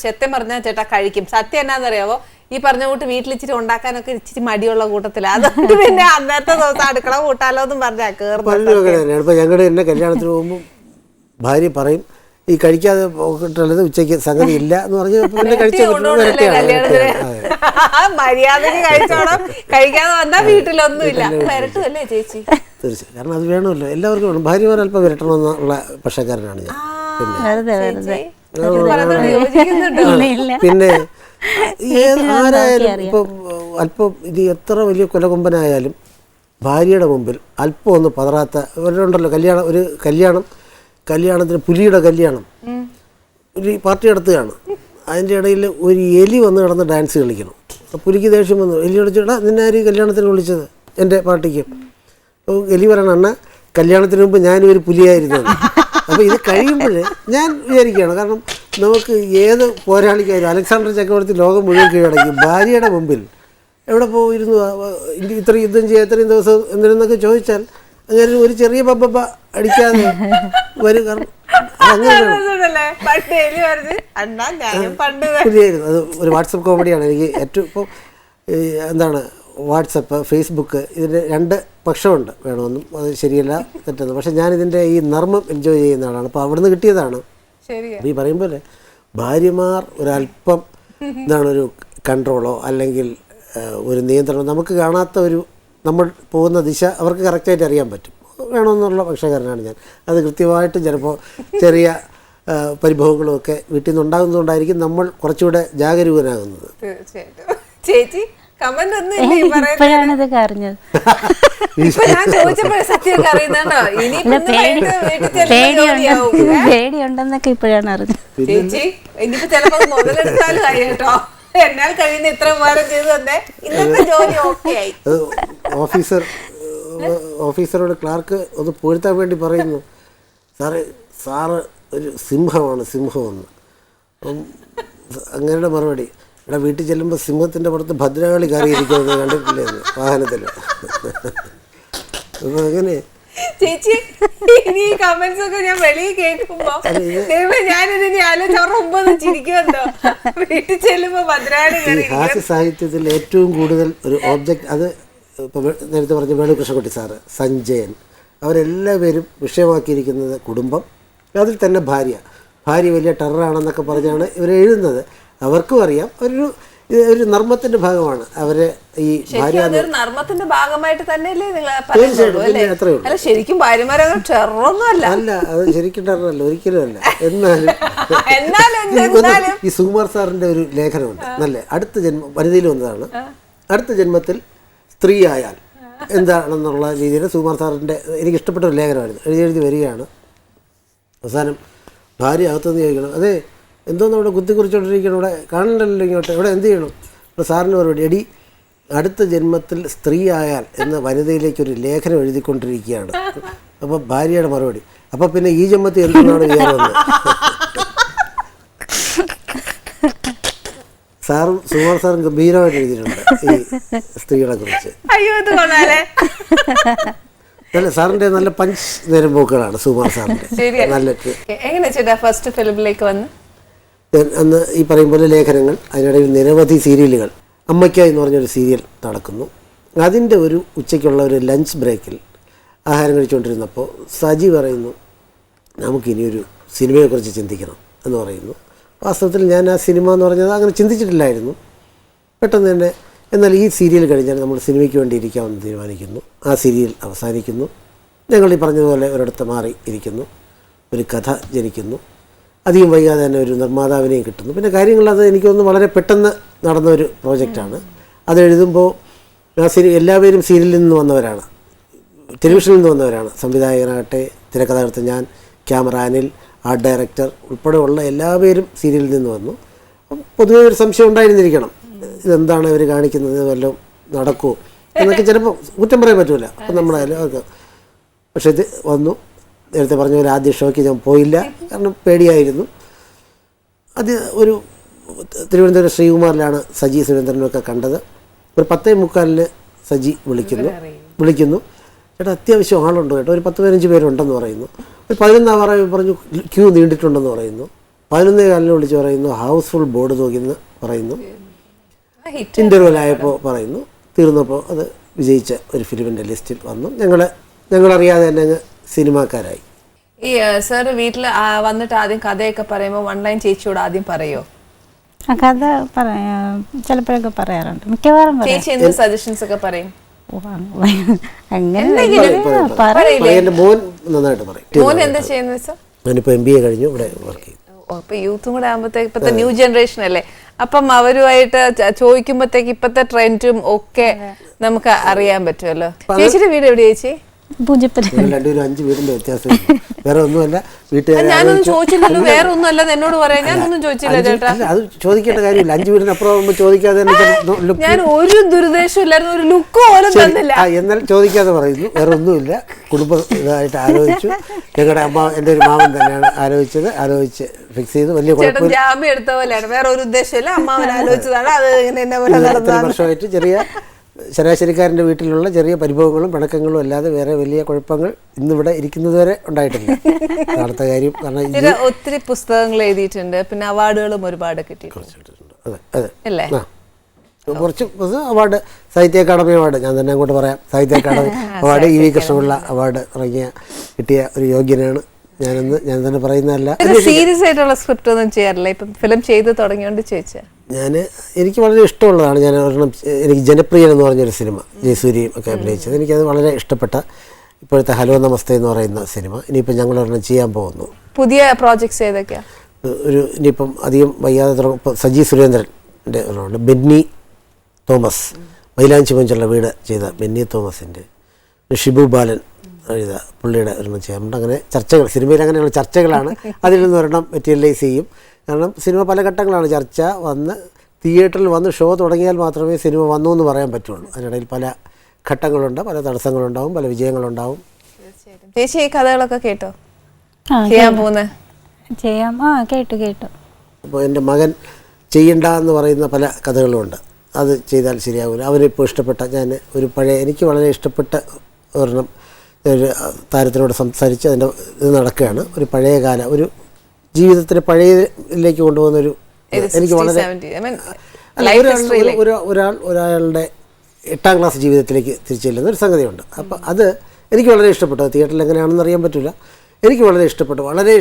സത്യം പറഞ്ഞാൽ ചേട്ടാ കഴിക്കും. സത്യം എന്നാന്നറിയാവോ, ഈ പറഞ്ഞ കൂട്ട് വീട്ടിൽ ഇച്ചിരി ഉണ്ടാക്കാനൊക്കെ ഇച്ചിരി മടിയുള്ള കൂട്ടത്തില്. അതുകൊണ്ട് പിന്നെ അന്നത്തെ ദിവസം അടുക്കള കൂട്ടാലോ എന്നും പറഞ്ഞാൽ കേറുന്നത്. ഇപ്പൊ ഞങ്ങളുടെ എന്നെ കല്യാണത്തിന് പോകുമ്പോൾ ഭാര്യ പറയും, ഈ കഴിക്കാതെ പോയിട്ടുള്ളത് ഉച്ചയ്ക്ക് സംഗതി ഇല്ല എന്ന് പറഞ്ഞ് പിന്നെ കഴിച്ച മര്യാദക്ക് കഴിച്ചോണം, കഴിക്കാതെ വന്നാൽ വീട്ടിലൊന്നുമില്ല. വരട്ടുമല്ലേ ചേച്ചി? തീർച്ചയായും, കാരണം അത് വേണമല്ലോ, എല്ലാവർക്കും വേണം. ഭാര്യമാർ അല്പം വരട്ടണമെന്നുള്ള പക്ഷക്കാരനാണ് ഞാൻ. പിന്നെ ആരായാലും ഇപ്പം അല്പം ഇത് എത്ര വലിയ കൊലകൊമ്പനായാലും ഭാര്യയുടെ മുമ്പിൽ അല്പം ഒന്ന് പതറാത്ത അവരുണ്ടല്ലോ. കല്യാണത്തിന് പുലിയുടെ കല്യാണം ഒരു പാർട്ടി നടത്തുകയാണ്. അതിൻ്റെ ഇടയിൽ ഒരു എലി വന്ന് കിടന്ന് ഡാൻസ് കളിക്കണം. അപ്പോൾ പുലിക്ക് ദേഷ്യം വന്നു. എലി വിളിച്ചിട്ടാ നിന്നെ ആര് ഈ കല്യാണത്തിന് വിളിച്ചത്, എൻ്റെ പാർട്ടിക്ക്? അപ്പോൾ എലി പറയണം, അണ്ണാ കല്യാണത്തിന് മുമ്പ് ഞാനും ഒരു പുലിയായിരുന്നു. അപ്പോൾ ഇത് കഴിയുമ്പോൾ ഞാൻ വിചാരിക്കുകയാണ്, കാരണം നമുക്ക് ഏത് പോരാളിക്കായാലും അലക്സാണ്ടർ ചക്രവർത്തി ലോകം മുഴുവൻ കീഴടക്കി, ഭാര്യയുടെ മുമ്പിൽ എവിടെ പോയിരുന്നു ഇത്രയും യുദ്ധം ചെയ്യാൻ ഇത്രയും ദിവസം എന്തിനെന്നൊക്കെ ചോദിച്ചാൽ അങ്ങനെ ഒരു ചെറിയ പപ്പ അടിക്കാതെ വരും. കാരണം പുലിയായിരുന്നു. അത് ഒരു വാട്സപ്പ് കോമഡിയാണ്. എനിക്ക് ഏറ്റവും ഇപ്പോൾ എന്താണ് വാട്സപ്പ്, ഫേസ്ബുക്ക്, ഇതിൻ്റെ 2 പക്ഷമുണ്ട്. വേണമെന്നും അത് ശരിയല്ല തെറ്റെന്ന്. പക്ഷെ ഞാനിതിൻ്റെ ഈ നർമ്മം എൻജോയ് ചെയ്യുന്ന ആളാണ്. അപ്പോൾ അവിടുന്ന് കിട്ടിയതാണ്. ഈ പറയുമ്പോൾ ഭാര്യമാർ ഒരല്പം എന്താണ് ഒരു കൺട്രോളോ അല്ലെങ്കിൽ ഒരു നിയന്ത്രണമോ നമുക്ക് കാണാത്ത ഒരു നമ്മൾ പോകുന്ന ദിശ അവർക്ക് കറക്റ്റായിട്ട് അറിയാൻ പറ്റും. വേണമെന്നുള്ള പക്ഷക്കാരനാണ് ഞാൻ. അത് കൃത്യമായിട്ടും ചിലപ്പോൾ ചെറിയ പരിഭവങ്ങളും ഒക്കെ വീട്ടിൽ നിന്ന് ഉണ്ടാകുന്നതുകൊണ്ടായിരിക്കും നമ്മൾ കുറച്ചുകൂടെ ജാഗരൂകനാകുന്നത്. ചേച്ചി പേടിയുണ്ടെന്നൊക്കെ ഇപ്പോഴാണ് അറിഞ്ഞത്. ചേച്ചി ഇനിയിപ്പോ ചിലപ്പോ മുതലെടുത്താലും ആയി കേട്ടോ. എന്നാൽ കഴിയുന്ന ഇത്ര ഉപകാരം ചെയ്തു തന്നെ ഇന്നത്തെ ജോലി ഓക്കെ ആയി. ഓഫീസറോട് ക്ലാർക്ക് ഒന്ന് പൂഴ്ത്താൻ വേണ്ടി പറയുന്നു, സാറ് ഒരു സിംഹമാണ്, സിംഹമെന്ന്. അപ്പം അങ്ങനെയുടെ മറുപടി, ഇവിടെ വീട്ടിൽ ചെല്ലുമ്പോൾ സിംഹത്തിൻ്റെ പുറത്ത് ഭദ്രകാളി കയറിയിരിക്കുന്നത് കണ്ടിട്ടില്ലേന്ന് വാഹനത്തിൽ. അപ്പം അങ്ങനെ ചേച്ചി ഇനി ഈ കമന്റ്സ് ഒക്കെ ഞാൻ വെളിയിൽ കേൾക്കുമ്പോ ഞാനിതിനെ ആലോചിച്ച് ചിരിക്കുമല്ലോ. വീട്ടിൽ ചെല്ലുമ്പോ ഭദ്രകാളി കയറി. ഹാസ്യ സാഹിത്യത്തിൽ ഏറ്റവും കൂടുതൽ ഒരു ഓബ്ജക്റ്റ്, അത് ഇപ്പോൾ നേരത്തെ പറഞ്ഞ വേണുകൃഷ്ണൻകുട്ടി സാറ്, സഞ്ജയൻ, അവരെല്ലാവരും വിഷയമാക്കിയിരിക്കുന്നത് കുടുംബം, അതിൽ തന്നെ ഭാര്യ വലിയ ടെററാണെന്നൊക്കെ പറഞ്ഞാണ് ഇവർ എഴുതുന്നത്. അവർക്കും അറിയാം ഒരു നർമ്മത്തിന്റെ ഭാഗമാണ് അവരെ ഈ ഭാര്യ. നർമ്മത്തിന്റെ ഭാഗമായിട്ട് തന്നെയല്ലേ നിങ്ങൾ? ശരിക്കും ഭാര്യമാരൊക്കെ ടെററൊന്നും അല്ല. അത് ശരിക്കും ടെററല്ല, ഒരിക്കലും അല്ല. എന്നാലും ഈ സുകുമാർ സാറിന്റെ ഒരു ലേഖനമുണ്ട്, നല്ല അടുത്ത ജന്മം വനിതയിൽ വന്നതാണ്. അടുത്ത ജന്മത്തിൽ സ്ത്രീ ആയാൽ എന്താണെന്നുള്ള രീതിയിൽ സുകുമാർ സാറിൻ്റെ എനിക്കിഷ്ടപ്പെട്ട ഒരു ലേഖനമായിരുന്നു. എഴുതി വരികയാണ്. അവസാനം ഭാര്യ അകത്തുനിന്ന് ചോദിക്കണം, അതെ എന്തോന്ന് അവിടെ കുറിച്ചുകൊണ്ടിരിക്കണം, ഇവിടെ കാണണ്ടല്ലോ ഇങ്ങോട്ട്, ഇവിടെ എന്ത് ചെയ്യണം? അപ്പോൾ സാറിന് മറുപടി, എടി അടുത്ത ജന്മത്തിൽ സ്ത്രീ ആയാൽ എന്ന വനിതയിലേക്കൊരു ലേഖനം എഴുതിക്കൊണ്ടിരിക്കുകയാണ്. അപ്പോൾ ഭാര്യയുടെ മറുപടി, അപ്പോൾ പിന്നെ ഈ ജന്മത്തിൽ എന്താണ് വിചാരമെന്ന്. സാറും സുകുമാർ സാറും ഗംഭീരമായിട്ട് എഴുതിയിട്ടുണ്ട് ഈ സ്ത്രീകളെ കുറിച്ച്. നല്ല സാറിന്റെ നല്ല പഞ്ച് നേരം പോക്കുകളാണ് സുകുമാർ സാറിന്റെ. അന്ന് ഈ പറയും പോലെ ലേഖനങ്ങൾ, അതിനിടയിൽ നിരവധി സീരിയലുകൾ. അമ്മയ്ക്ക എന്ന് പറഞ്ഞൊരു സീരിയൽ നടക്കുന്നു. അതിൻ്റെ ഒരു ഉച്ചയ്ക്കുള്ള ഒരു ലഞ്ച് ബ്രേക്കിൽ ആഹാരം കഴിച്ചുകൊണ്ടിരുന്നപ്പോൾ സജി പറയുന്നു, നമുക്കിനിയൊരു സിനിമയെക്കുറിച്ച് ചിന്തിക്കണം എന്ന് പറയുന്നു. വാസ്തവത്തിൽ ഞാൻ ആ സിനിമ എന്ന് പറഞ്ഞത് അങ്ങനെ ചിന്തിച്ചിട്ടില്ലായിരുന്നു. പെട്ടെന്ന് തന്നെ എന്നാൽ ഈ സീരിയൽ കഴിഞ്ഞാൽ നമ്മൾ സിനിമയ്ക്ക് വേണ്ടി ഇരിക്കാമെന്ന് തീരുമാനിക്കുന്നു. ആ സീരിയൽ അവസാനിക്കുന്നു. ഞങ്ങൾ ഈ പറഞ്ഞതുപോലെ ഒരിടത്ത് മാറി ഇരിക്കുന്നു. ഒരു കഥ ജനിക്കുന്നു. അധികം വൈകാതെ തന്നെ ഒരു നിർമ്മാതാവിനെയും കിട്ടുന്നു. പിന്നെ കാര്യങ്ങളത് എനിക്കൊന്ന് വളരെ പെട്ടെന്ന് നടന്ന ഒരു പ്രോജക്റ്റാണ്. അതെഴുതുമ്പോൾ എല്ലാവരും സീരിയലിൽ നിന്ന് വന്നവരാണ്, ടെലിവിഷനിൽ നിന്ന് വന്നവരാണ്. സംവിധായകനാകട്ടെ, തിരക്കഥാകൃത്ത് ഞാൻ, ക്യാമറ അനിൽ, ആർട്ട് ഡയറക്ടർ ഉൾപ്പെടെയുള്ള എല്ലാവരും സീരിയലിൽ നിന്ന് വന്നു. പൊതുവേ ഒരു സംശയം ഉണ്ടായിരുന്നിരിക്കണം, ഇതെന്താണ് ഇവർ കാണിക്കുന്നത്, വല്ലതും നടക്കുമോ എന്നൊക്കെ ചിലപ്പോൾ കുറ്റം പറയാൻ പറ്റില്ല. അപ്പം നമ്മളായാലും അതൊക്കെ. പക്ഷേ ഇത് വന്നു. നേരത്തെ പറഞ്ഞ പോലെ ആദ്യ ഷോയ്ക്ക് ഞാൻ പോയില്ല, കാരണം പേടിയായിരുന്നു. അത് ഒരു തിരുവനന്തപുരം ശ്രീകുമാറിലാണ് സജി സുരേന്ദ്രനൊക്കെ കണ്ടത്. ഒരു 10:45 സജി വിളിക്കുന്നു, ചേട്ടാ അത്യാവശ്യം ആളുണ്ട് കേട്ടോ, ഒരു 10-15 പേരുണ്ടെന്ന് പറയുന്നു. ഒരു 11 പറഞ്ഞു ക്യൂ നീണ്ടിട്ടുണ്ടെന്ന് പറയുന്നു. 11:15 വിളിച്ച് പറയുന്നു ഹൗസ്ഫുൾ ബോർഡ് നോക്കിയെന്ന് പറയുന്നു. ഇൻ്റർവെലായപ്പോൾ പറയുന്നു. തീർന്നപ്പോൾ അത് വിജയിച്ച ഒരു ഫിലിമിൻ്റെ ലിസ്റ്റിൽ വന്നു. ഞങ്ങളറിയാതെ തന്നെ അങ്ങ് സിനിമാക്കാരായി. ഈ സാറ് വീട്ടിൽ വന്നിട്ട് ആദ്യം കഥയൊക്കെ പറയുമ്പോൾ 1 ലൈൻ ചേച്ചിയോട് ആദ്യം പറയോ? കഥ ചിലപ്പോഴൊക്കെ പറയാറുണ്ട്, മിക്കവാറും ചേച്ചി എന്ത് സജഷൻസ് ഒക്കെ പറയും? അങ്ങനെ എൻ്റെ മോൻ നന്നായിട്ട് പറയും. മോൻ എന്താ ചെയ്യുന്നത് സാർ? ഞാനിപ്പോൾ MBA കഴിഞ്ഞു, ഇവിടെ വർക്ക് ചെയ്യും. ഇപ്പൊ യൂത്തും കൂടെ ആകുമ്പോഴത്തേക്ക് ഇപ്പത്തെ ന്യൂ ജനറേഷൻ അല്ലേ, അപ്പം അവരുമായിട്ട് ചോദിക്കുമ്പോഴത്തേക്ക് ഇപ്പത്തെ ട്രെൻഡും ഒക്കെ നമുക്ക് അറിയാൻ പറ്റുമല്ലോ. ചേച്ചിയുടെ വീട് എവിടെയാ ചേച്ചി? രണ്ടുപേരും 5 വീടിന്റെ വ്യത്യാസം, വേറെ ഒന്നുമല്ല. ഞാനൊന്നും ചോദിച്ചില്ലല്ലോ, വേറെ ഒന്നും അല്ലെന്ന് എന്നോട് പറയാം. ഞാനൊന്നും ചോദിച്ചില്ല ചേട്ടാ. അത് ചോദിക്കേണ്ട കാര്യമില്ല. 5 വീടിനപ്പുറം ചോദിക്കാതെ ഞാൻ ഒരു ദുരുദ്ദേശം ഇല്ലായിരുന്നു, ഒരു ലുക്ക് പോലും തന്നില്ല. എന്നാൽ ചോദിക്കാതെ പറയുന്നു, വേറെ ഒന്നുമില്ല. കുടുംബം ഇതായിട്ട് ആലോചിച്ചു. ഞങ്ങളുടെ അമ്മ എൻ്റെ ഒരു മാമൻ തന്നെയാണ് ആലോചിച്ച് ഫിക്സ് ചെയ്ത്. വലിയ കുഴപ്പമില്ല, ജാമ്യം എടുത്ത പോലെയാണ്, വേറെ ഒരു ഉദ്ദേശമില്ല. അമ്മാവൻ ആലോചിച്ചതാണ് അത്. ഇങ്ങനെ വർഷമായിട്ട് ചെറിയ ശരാശരിക്കാരൻ്റെ വീട്ടിലുള്ള ചെറിയ പരിഭവങ്ങളും പിണക്കങ്ങളും അല്ലാതെ വേറെ വലിയ കുഴപ്പങ്ങൾ ഇന്നിവിടെ ഇരിക്കുന്നത് വരെ ഉണ്ടായിട്ടില്ല. അടുത്ത കാര്യം കാരണം ഒത്തിരി പുസ്തകങ്ങൾ എഴുതിയിട്ടുണ്ട്, പിന്നെ അവാർഡുകളും ഒരുപാട് കിട്ടിയിട്ടുണ്ട്. അതെ, കുറച്ച് അവാർഡ്, സാഹിത്യ അക്കാദമി അവാർഡ് ഞാൻ തന്നെ അങ്ങോട്ട് പറയാം. Sahitya Akademi award, EV Krishnapillai award കിട്ടിയ ഒരു യോഗ്യനാണ് ഞാനെന്ന് ഞാൻ തന്നെ പറയുന്നതല്ല. സീരിയസ് ആയിട്ടുള്ള സ്ക്രിപ്റ്റ് ഒന്നും ചെയ്യാറില്ല, ഇപ്പം ഫിലിം ചെയ്ത് തുടങ്ങിയോണ്ട് ചോദിച്ചാൽ. എനിക്ക് വളരെ ഇഷ്ടമുള്ളതാണ്. എനിക്ക് ജനപ്രിയൻ എന്ന് പറഞ്ഞൊരു സിനിമ ജയസൂര്യയും ഒക്കെ അഭിനയിച്ചത്, എനിക്കത് വളരെ ഇഷ്ടപ്പെട്ട ഇപ്പോഴത്തെ ഹലോ നമസ്തേ എന്ന് പറയുന്ന സിനിമ. ഇനിയിപ്പോൾ ഞങ്ങൾ ഒരെണ്ണം ചെയ്യാൻ പോകുന്നു. പുതിയ പ്രോജക്ട്സ് ഏതൊക്കെയാണ്? ഇനിയിപ്പം അധികം വയ്യാതെ തുടങ്ങും. സജി സുരേന്ദ്രൻ്റെ ഒരെണ്ണമുണ്ട്, ബെന്നി തോമസ്, മൈലാഞ്ചി മഞ്ചുള്ള വീട് ചെയ്ത ബെന്നി തോമസിൻ്റെ, ഷിബു ബാലൻ എഴുത പുള്ളിയുടെ ഒരെണ്ണം ചെയ്യാറുണ്ട്. അങ്ങനെ ചർച്ചകൾ, സിനിമയിൽ അങ്ങനെയുള്ള ചർച്ചകളാണ്. അതിൽ നിന്ന് ഒരെണ്ണം മെറ്റീരിയലൈസ് ചെയ്യും. കാരണം സിനിമ പല ഘട്ടങ്ങളാണ്. ചർച്ച വന്ന് തിയേറ്ററിൽ വന്ന് ഷോ തുടങ്ങിയാൽ മാത്രമേ സിനിമ വന്നു എന്ന് പറയാൻ പറ്റുള്ളൂ. അതിനിടയിൽ പല ഘട്ടങ്ങളുണ്ട്, പല തടസ്സങ്ങളുണ്ടാവും, പല വിജയങ്ങളുണ്ടാവും. ചേച്ചി ഈ കഥകളൊക്കെ കേട്ടോ? ചെയ്യാൻ പോകുന്നത് കേട്ടു. അപ്പോൾ എൻ്റെ മകൻ ചെയ്യണ്ട എന്ന് പറയുന്ന പല കഥകളുമുണ്ട്. അത് ചെയ്താൽ ശരിയാവില്ല. അവനിപ്പോൾ ഇഷ്ടപ്പെട്ട, എനിക്ക് വളരെ ഇഷ്ടപ്പെട്ട ഒരെണ്ണം ഒരു താരത്തിനോട് സംസാരിച്ച് അതിൻ്റെ ഇത് നടക്കുകയാണ്. ഒരു പഴയകാല ഒരു ജീവിതത്തിന് പഴയതിലേക്ക് കൊണ്ടുപോകുന്നൊരു, എനിക്ക് വളരെ ഒരാളുടെ 8ാം ക്ലാസ് ജീവിതത്തിലേക്ക് തിരിച്ചു ചെല്ലുന്ന ഒരു സംഗതിയുണ്ട്. അപ്പോൾ അത് എനിക്ക് വളരെ ഇഷ്ടപ്പെട്ടു. തിയേറ്ററിൽ എങ്ങനെയാണെന്ന് അറിയാൻ പറ്റില്ല. എനിക്ക് വളരെ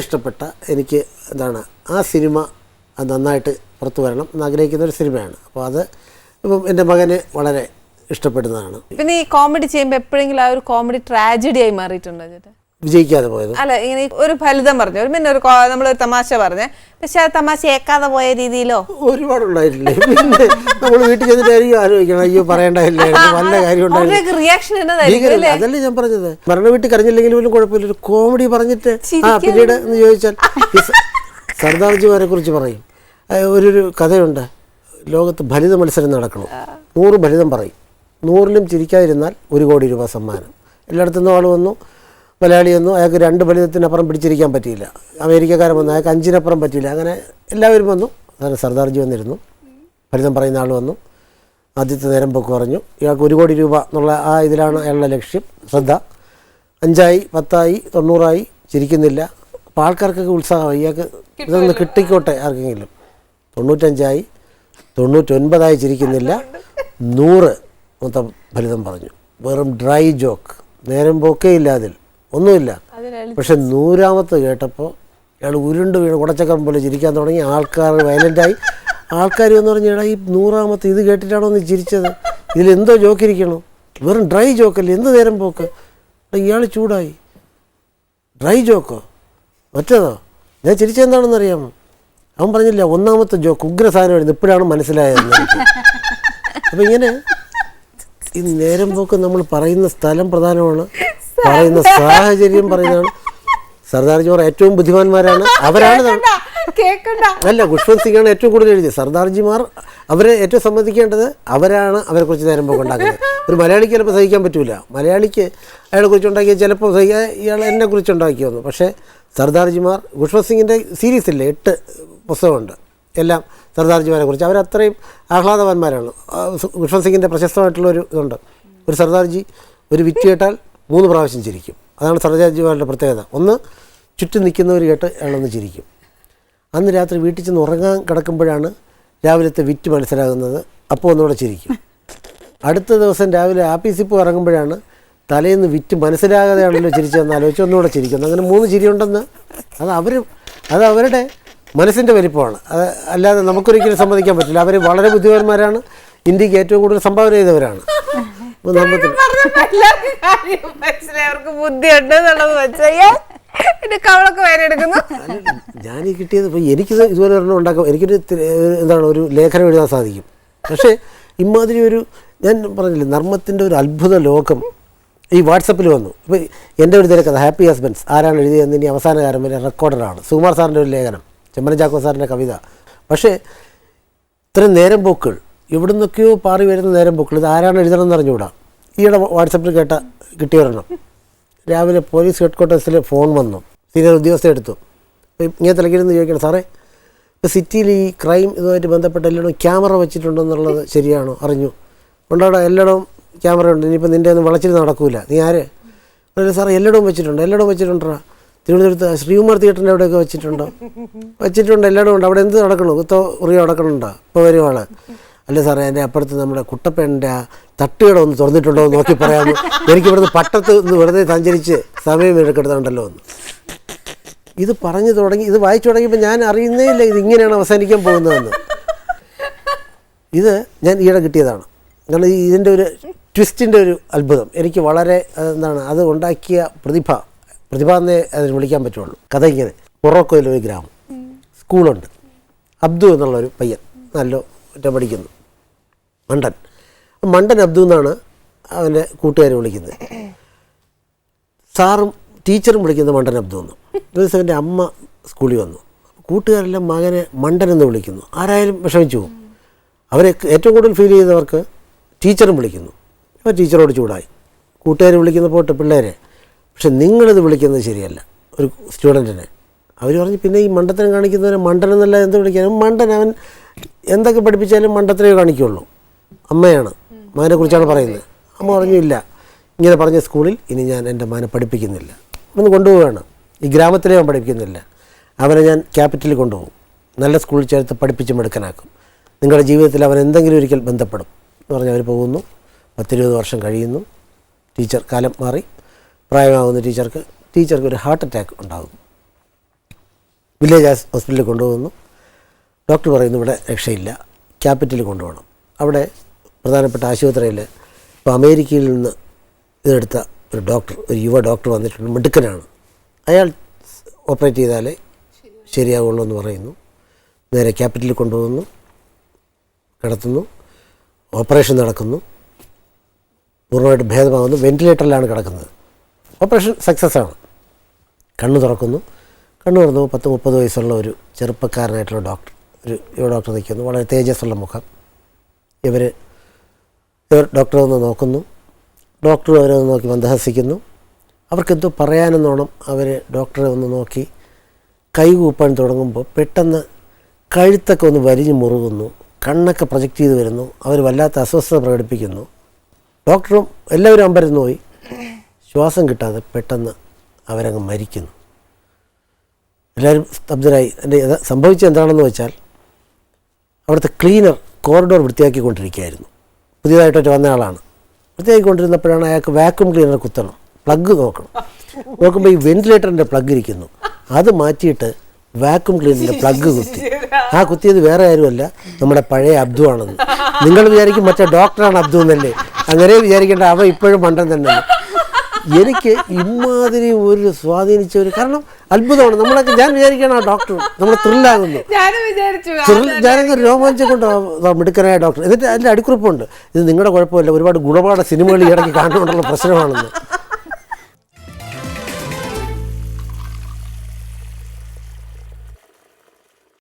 ഇഷ്ടപ്പെട്ട എനിക്ക് എന്താണ് ആ സിനിമ അത് നന്നായിട്ട് പുറത്തു വരണം എന്നാഗ്രഹിക്കുന്ന ഒരു സിനിമയാണ്. അപ്പോൾ അത് ഇപ്പം എൻ്റെ മകന് വളരെ ഇഷ്ടപ്പെടുന്നതാണ്. പിന്നെ ഈ കോമഡി ചെയ്യുമ്പോൾ എപ്പോഴെങ്കിലും ആ ഒരു കോമഡി ട്രാജഡി ആയി മാറിയിട്ടുണ്ടോ ചേട്ടാ? വിജയിക്കാതെ പോയത് അല്ല, ഇങ്ങനെ ഒരു ഫലിതം പറഞ്ഞു, പിന്നെ നമ്മളൊരു തമാശ പറഞ്ഞേ, പക്ഷെ ആ തമാശ ഏക്കാതെ പോയ രീതിയിലോ ഒരുപാടുണ്ടായിട്ടില്ലേ? പിന്നെ നമ്മൾ വീട്ടിൽ ചെന്നിട്ടായിരിക്കും ആലോചിക്കണം, അയ്യോ പറയേണ്ടതില്ലേ, വല്ല കാര്യം റിയാക്ഷൻ. അതല്ലേ ഞാൻ പറഞ്ഞത്. മരണ വീട്ടിൽ കരഞ്ഞില്ലെങ്കിലും പോലും കുഴപ്പമില്ല, ഒരു കോമഡി പറഞ്ഞിട്ട് പിന്നീട് എന്ന് ചോദിച്ചാൽ സർദാർജിമാരെ കുറിച്ച് പറയും. ഒരു കഥയുണ്ട്, ലോകത്ത് ഫലിത മത്സരം നടക്കണം, 100 ഫലിതം പറയും, 100ലും ചിരിക്കാതിരുന്നാൽ 1 കോടി രൂപ സമ്മാനം. എല്ലായിടത്തുനിന്നും ആൾ വന്നു, മലയാളി വന്നു, അയാൾക്ക് 2 ഫലിതത്തിനപ്പുറം പിടിച്ചിരിക്കാൻ പറ്റിയില്ല. അമേരിക്കക്കാരൻ വന്നു, അയാൾക്ക് 5-നപ്പുറം പറ്റിയില്ല. അങ്ങനെ എല്ലാവരും വന്നു. അങ്ങനെ സർദാർജി വന്നിരുന്നു, ഫലിതം പറയുന്ന ആൾ വന്നു, ആദ്യത്തെ നേരം പൊക്ക് പറഞ്ഞു. ഇയാൾക്ക് 1 കോടി രൂപ എന്നുള്ള ആ ഇതിലാണ് അയാളുടെ ലക്ഷ്യം. ശ്രദ്ധ, 5ആയി, 10ആയി, 90ആയി, ചിരിക്കുന്നില്ല. അപ്പോൾ ആൾക്കാർക്കൊക്കെ ഉത്സാഹമായി, ഇയാൾക്ക് ഇതൊന്ന് കിട്ടിക്കോട്ടെ ആർക്കെങ്കിലും. 95ആയി, 99ആയി, ചിരിക്കുന്നില്ല. 100 മൊത്തം ഫലിതം പറഞ്ഞു. വെറും ഡ്രൈ ജോക്ക്, നേരം പോക്കേ ഇല്ല, അതിൽ ഒന്നുമില്ല. പക്ഷെ 100ാമത്തെ കേട്ടപ്പോൾ അയാൾ ഉരുണ്ട് വീണ് കുടച്ചക്രം പോലെ ചിരിക്കാൻ തുടങ്ങി. ആൾക്കാർ വയലൻ്റായി. ആൾക്കാർ എന്ന് പറഞ്ഞാൽ ഈ 100ാമത്തെ ഇത് കേട്ടിട്ടാണോ നീ ചിരിച്ചത്, ഇതിലെന്തോ ജോക്കിരിക്കണോ, വെറും ഡ്രൈ ജോക്കല്ലേ, എന്ത് നേരം പോക്ക്. ഇയാൾ ചൂടായി. ഡ്രൈ ജോക്കോ, ഒറ്റതോ? ഞാൻ ചിരിച്ചെന്താണെന്ന് അറിയാമോ? അവൻ പറഞ്ഞില്ല, 1ാമത്തെ ജോക്ക് ഉഗ്രസാധനമായിരുന്നു, ഇപ്പോഴാണ് മനസ്സിലായത്. അപ്പം ഇങ്ങനെ ഈ നേരം പോക്ക് നമ്മൾ പറയുന്ന സ്ഥലം പ്രധാനമാണ്, പറയുന്ന സാഹചര്യം പറയുന്നതാണ്. സർദാർജിമാർ ഏറ്റവും ബുദ്ധിമാന്മാരാണ്, അവരാണ്. അല്ല, ഖുഷ്വന്ത് സിംഗാണ് ഏറ്റവും കൂടുതൽ എഴുതിയത്. സർദാർജിമാർ അവരെ ഏറ്റവും സമ്മതിക്കേണ്ടത്, അവരാണ് അവരെക്കുറിച്ച് നേരം പോക്ക് ഉണ്ടാക്കുന്നത്. ഒരു മലയാളിക്ക് ചിലപ്പോൾ സഹിക്കാൻ പറ്റില്ല. മലയാളിക്ക് അയാളെ കുറിച്ചുണ്ടാക്കിയാൽ ചിലപ്പോൾ സഹിക്കാൻ, ഇയാൾ എന്നെ കുറിച്ചുണ്ടാക്കിയെന്നു. പക്ഷേ സർദാർജിമാർ, ഖുഷ്വന്ത് സിംഗിൻ്റെ സീരീസില്ലേ, 8 പുസ്തകമുണ്ട്. എല്ലാം സർദാർജിമാരെ കുറിച്ച്. അവരത്രയും ആഹ്ലാദവാന്മാരാണ്. ഖുഷ്വന്ത് സിംഗിൻ്റെ പ്രശസ്തമായിട്ടുള്ളൊരു ഇതുണ്ട്, ഒരു സർദാർജി ഒരു വിറ്റ് കേട്ടാൽ 3 പ്രാവശ്യം ചിരിക്കും. അതാണ് സർദാർജിമാരുടെ പ്രത്യേകത. ഒന്ന് ചുറ്റും നിൽക്കുന്നവർ കേട്ട് അയാളൊന്ന് ചിരിക്കും. അന്ന് രാത്രി വീട്ടിൽ ചെന്ന് ഉറങ്ങാൻ കിടക്കുമ്പോഴാണ് രാവിലത്തെ വിറ്റ് മനസ്സിലാകുന്നത്, അപ്പോൾ ഒന്നുകൂടെ ചിരിക്കും. അടുത്ത ദിവസം രാവിലെ ആപ്പീസിൽ പോയി ഇറങ്ങുമ്പോഴാണ് തലേന്ന് വിറ്റ് മനസ്സിലാകാതെയാണല്ലോ ചിരിച്ചതെന്ന് ആലോചിച്ച് ഒന്നുകൂടെ ചിരിക്കുന്നു. അങ്ങനെ 3 ചിരിയുണ്ടെന്ന് അത് അവരുടെ മനസ്സിൻ്റെ വലിപ്പമാണ്. അത് അല്ലാതെ നമുക്കൊരിക്കലും സമ്മതിക്കാൻ പറ്റില്ല. അവർ വളരെ ബുദ്ധിമാന്മാരാണ്, ഇന്ത്യക്ക് ഏറ്റവും കൂടുതൽ സംഭാവന ചെയ്തവരാണ്. അവർക്ക് ബുദ്ധിയുണ്ട് എന്നുള്ളത് ഞാൻ ഈ കിട്ടിയത് ഇപ്പോൾ എനിക്കിത് ഇതുപോലെ ഒരെണ്ണം ഉണ്ടാക്കാം, എനിക്കൊരു ഒരു ലേഖനം എഴുതാൻ സാധിക്കും. പക്ഷേ ഇമാതിരി ഞാൻ പറഞ്ഞില്ലേ, നർമ്മത്തിൻ്റെ ഒരു അത്ഭുത ലോകം ഈ വാട്സപ്പിൽ വന്നു. ഇപ്പോൾ എൻ്റെ ഒരു തിരക്കഥ ഹാപ്പി ഹസ്ബൻഡ്സ് ആരാണ് എഴുതിയതെന്ന് ഇനി അവസാന കാലം വരെ റെക്കോർഡറാണ്. സുകുമാർ സാറിൻ്റെ ഒരു ലേഖനം, ചെമ്മന ചാക്കോ സാറിൻ്റെ കവിത. പക്ഷേ ഇത്രയും നേരം പോക്കുകൾ, എവിടെ നിന്നൊക്കെയോ പാറി വരുന്ന നേരം പോക്കുകൾ, ഇത് ആരാണ് എഴുതണമെന്ന് അറിഞ്ഞുകൂടാ. ഈയിടെ വാട്സപ്പിൽ കിട്ടിയൊരെണ്ണം. രാവിലെ പോലീസ് ഹെഡ് ക്വാർട്ടേഴ്സിൽ ഫോൺ വന്നു, സീനിയർ ഉദ്യോഗസ്ഥ എടുത്തു. അപ്പോൾ ഇങ്ങനെ തിരക്കിരുന്ന് ചോദിക്കണം, സാറേ ഇപ്പോൾ സിറ്റിയിൽ ഈ ക്രൈം ഇതുമായിട്ട് ബന്ധപ്പെട്ട എല്ലായിടും ക്യാമറ വെച്ചിട്ടുണ്ടെന്നുള്ളത് ശരിയാണോ? അറിഞ്ഞു കൊണ്ടവിടെ എല്ലായിടവും ക്യാമറ ഉണ്ട്, ഇനിയിപ്പോൾ നിൻ്റെ ഒന്നും വളച്ചിരുന്ന് നടക്കൂല, നീ ആര്? അല്ല സാറേ എല്ലായിടവും വെച്ചിട്ടുണ്ടോ? തിരുവനന്തപുരത്ത് ശ്രീകുമാർ തിയേറ്ററിൻ്റെ അവിടെയൊക്കെ വെച്ചിട്ടുണ്ട്, എല്ലായിടവും ഉണ്ട്. അവിടെ എന്ത് നടക്കണോ? കുത്തോ ഉറിയോ നടക്കണുണ്ടോ? ഇപ്പോൾ വരുവാണ്. അല്ല സാറേ എൻ്റെ അപ്പുറത്ത് നമ്മുടെ കുട്ടപ്പേൻ്റെ ആ തട്ടുകട ഒന്ന് തുറന്നിട്ടുണ്ടോ എന്ന് നോക്കി പറയാമോ? എനിക്കിവിടുന്ന് പട്ടത്ത് നിന്ന് വെറുതെ സഞ്ചരിച്ച് സമയം എടുക്കെടുത്തുണ്ടല്ലോ എന്ന്. ഇത് പറഞ്ഞു തുടങ്ങി, ഇത് വായിച്ചു തുടങ്ങിയപ്പോൾ ഞാൻ അറിയുന്നേ ഇല്ല ഇതിങ്ങനെയാണ് അവസാനിക്കാൻ പോകുന്നതെന്ന്. ഇത് ഞാൻ ഈയിടെ കിട്ടിയതാണ്. കാരണം ഇതിൻ്റെ ഒരു ട്വിസ്റ്റിൻ്റെ ഒരു അത്ഭുതം എനിക്ക് വളരെ അത് ഉണ്ടാക്കിയ പ്രതിഭ എന്നേ അതിന് വിളിക്കാൻ പറ്റുള്ളൂ. കഥ ഇങ്ങനെ, മൊറോക്കോയിലൊരു ഗ്രാമം, സ്കൂളുണ്ട്. അബ്ദു എന്നുള്ളൊരു പയ്യൻ നല്ല പഠിക്കുന്നു, മണ്ടൻ അബ്ദു എന്നാണ് അവൻ്റെ കൂട്ടുകാർ വിളിക്കുന്നത്. സാറും ടീച്ചറും വിളിക്കുന്നത് മണ്ടൻ അബ്ദു എന്ന്. ഒരു ദിവസം എൻ്റെ അമ്മ സ്കൂളിൽ വന്നു, കൂട്ടുകാരെല്ലാം മകനെ മണ്ടനെന്ന് വിളിക്കുന്നു. ആരായാലും വിഷമിച്ചു പോകും. അവരെ ഏറ്റവും കൂടുതൽ ഫീൽ ചെയ്തവർക്ക് ടീച്ചറും വിളിക്കുന്നു. അപ്പോൾ ടീച്ചറോട് ചൂടായി. കൂട്ടുകാർ വിളിക്കുന്ന പോട്ടെ പിള്ളേരെ, പക്ഷെ നിങ്ങളിത് വിളിക്കുന്നത് ശരിയല്ല ഒരു സ്റ്റുഡൻറ്റിനെ. അവർ പറഞ്ഞു പിന്നെ ഈ മണ്ടത്തരം കാണിക്കുന്നവരെ മണ്ടനെന്നല്ല എന്ത് വിളിക്കാനും, മണ്ടൻ അവൻ എന്തൊക്കെ പഠിപ്പിച്ചാലും മണ്ടത്തരേ കാണിക്കുള്ളൂ. അമ്മയാണ് മകനെക്കുറിച്ചാണ് പറയുന്നത്. അമ്മ പറഞ്ഞു ഇല്ല, ഇങ്ങനെ പറഞ്ഞ സ്കൂളിൽ ഇനി ഞാൻ എൻ്റെ മകനെ പഠിപ്പിക്കുന്നില്ല, ഒന്ന് കൊണ്ടുപോവുകയാണ്. ഈ ഗ്രാമത്തിലേ അവൻ പഠിപ്പിക്കുന്നില്ല, അവനെ ഞാൻ ക്യാപിറ്റലിൽ കൊണ്ടുപോകും, നല്ല സ്കൂളിൽ ചേർത്ത് പഠിപ്പിച്ച് മെടുക്കനാക്കും, നിങ്ങളുടെ ജീവിതത്തിൽ അവൻ എന്തെങ്കിലും ഒരിക്കൽ ബന്ധപ്പെടും എന്ന് പറഞ്ഞ് അവർ പോകുന്നു. 10-20 വർഷം കഴിയുന്നു. ടീച്ചർ കാലം മാറി, പ്രായമാകുന്ന ടീച്ചർക്ക് ഒരു ഹാർട്ട് അറ്റാക്ക് ഉണ്ടാകും. വില്ലേജ് ഹോസ്പിറ്റലിൽ കൊണ്ടുപോകുന്നു. ഡോക്ടർ പറയുന്നു ഇവിടെ രക്ഷയില്ല, ക്യാപിറ്റലിൽ കൊണ്ടുപോകണം. അവിടെ പ്രധാനപ്പെട്ട ആശുപത്രിയിൽ ഇപ്പോൾ അമേരിക്കയിൽ നിന്ന് ഇതെടുത്ത ഒരു യുവ ഡോക്ടർ വന്നിട്ടുണ്ട്, മിടുക്കനാണ്. അയാൾ ഓപ്പറേറ്റ് ചെയ്താലേ ശരിയാവുള്ളൂ എന്ന് പറയുന്നു. നേരെ ക്യാപിറ്റലിൽ കൊണ്ടുപോകുന്നു, കിടത്തുന്നു, ഓപ്പറേഷൻ നടക്കുന്നു, പൂർണ്ണമായിട്ട് ഭേദമാകുന്നു. വെൻറ്റിലേറ്ററിലാണ് കിടക്കുന്നത്. ഓപ്പറേഷൻ സക്സസ് ആണ്. കണ്ണ് തുറക്കുന്നു. കണ്ണ് തുറന്നു 10-30 വയസ്സുള്ള ഒരു ചെറുപ്പക്കാരനായിട്ടുള്ള ഒരു യുവ ഡോക്ടർ നിൽക്കുന്നു, വളരെ തേജസ്സുള്ള മുഖം. ഇവർ ഡോക്ടറെ ഒന്ന് നോക്കുന്നു. ഡോക്ടർ അവരെ ഒന്ന് നോക്കി മന്ദഹസിക്കുന്നു. അവർക്കെന്തോ പറയാനെന്നോണം അവർ ഡോക്ടറെ ഒന്ന് നോക്കി കൈകൂപ്പാൻ തുടങ്ങുമ്പോൾ പെട്ടെന്ന് കഴുത്തൊക്കെ ഒന്ന് വലിഞ്ഞു മുറുകുന്നു, കണ്ണൊക്കെ പ്രൊജക്റ്റ് ചെയ്ത് വരുന്നു. അവർ വല്ലാത്ത അസ്വസ്ഥത പ്രകടിപ്പിക്കുന്നു. ഡോക്ടറും എല്ലാവരും അമ്പരന്ന് പോയി. ശ്വാസം കിട്ടാതെ പെട്ടെന്ന് അവരങ്ങ് മരിക്കുന്നു. എല്ലാവരും സ്തബ്ധരായി. സംഭവിച്ചത് എന്താണെന്ന് വെച്ചാൽ അവിടുത്തെ ക്ലീനർ കോറിഡോർ വൃത്തിയാക്കിക്കൊണ്ടിരിക്കുകയായിരുന്നു. പുതിയതായിട്ടൊക്കെ വന്ന ആളാണ്. വൃത്തിയാക്കിക്കൊണ്ടിരുന്നപ്പോഴാണ് അയാൾക്ക് വാക്യൂം ക്ലീനർ കുത്തണം, പ്ലഗ് നോക്കണം. നോക്കുമ്പോൾ ഈ വെൻറ്റിലേറ്ററിൻ്റെ പ്ലഗ് ഇരിക്കുന്നു. അത് മാറ്റിയിട്ട് വാക്യൂം ക്ലീനറിൻ്റെ പ്ലഗ് കുത്തി. ആ കുത്തിയത് വേറെ ആരുമല്ല, നമ്മുടെ പഴയ അബ്ദു ആണെന്ന്. നിങ്ങൾ വിചാരിക്കും മറ്റേ ഡോക്ടറാണ് അബ്ദു എന്നല്ലേ? അങ്ങനെ വിചാരിക്കേണ്ട, അവ ഇപ്പോഴും മണ്ടൻ തന്നെ. എനിക്ക് ഇമാതിരി ഒരു സ്വാധീനിച്ച ഒരു കാരണം അത്ഭുതമാണ്. ഞാൻ വിചാരിക്കണം ആ ഡോക്ടർ നമ്മൾ ത്രില്ലാകുന്നു. ഞാനങ്ങ് രോമാഞ്ചം കൊണ്ട് മിടുക്കനായ ഡോക്ടർ. എന്നിട്ട് അതിൻ്റെ അടിക്കുറിപ്പുണ്ട്, ഇത് നിങ്ങളുടെ കുഴപ്പമില്ല, ഒരുപാട് ഗുണപാഠ സിനിമകൾ ഇടയ്ക്ക് കാണുകൊണ്ടുള്ള പ്രശ്നമാണെന്ന്.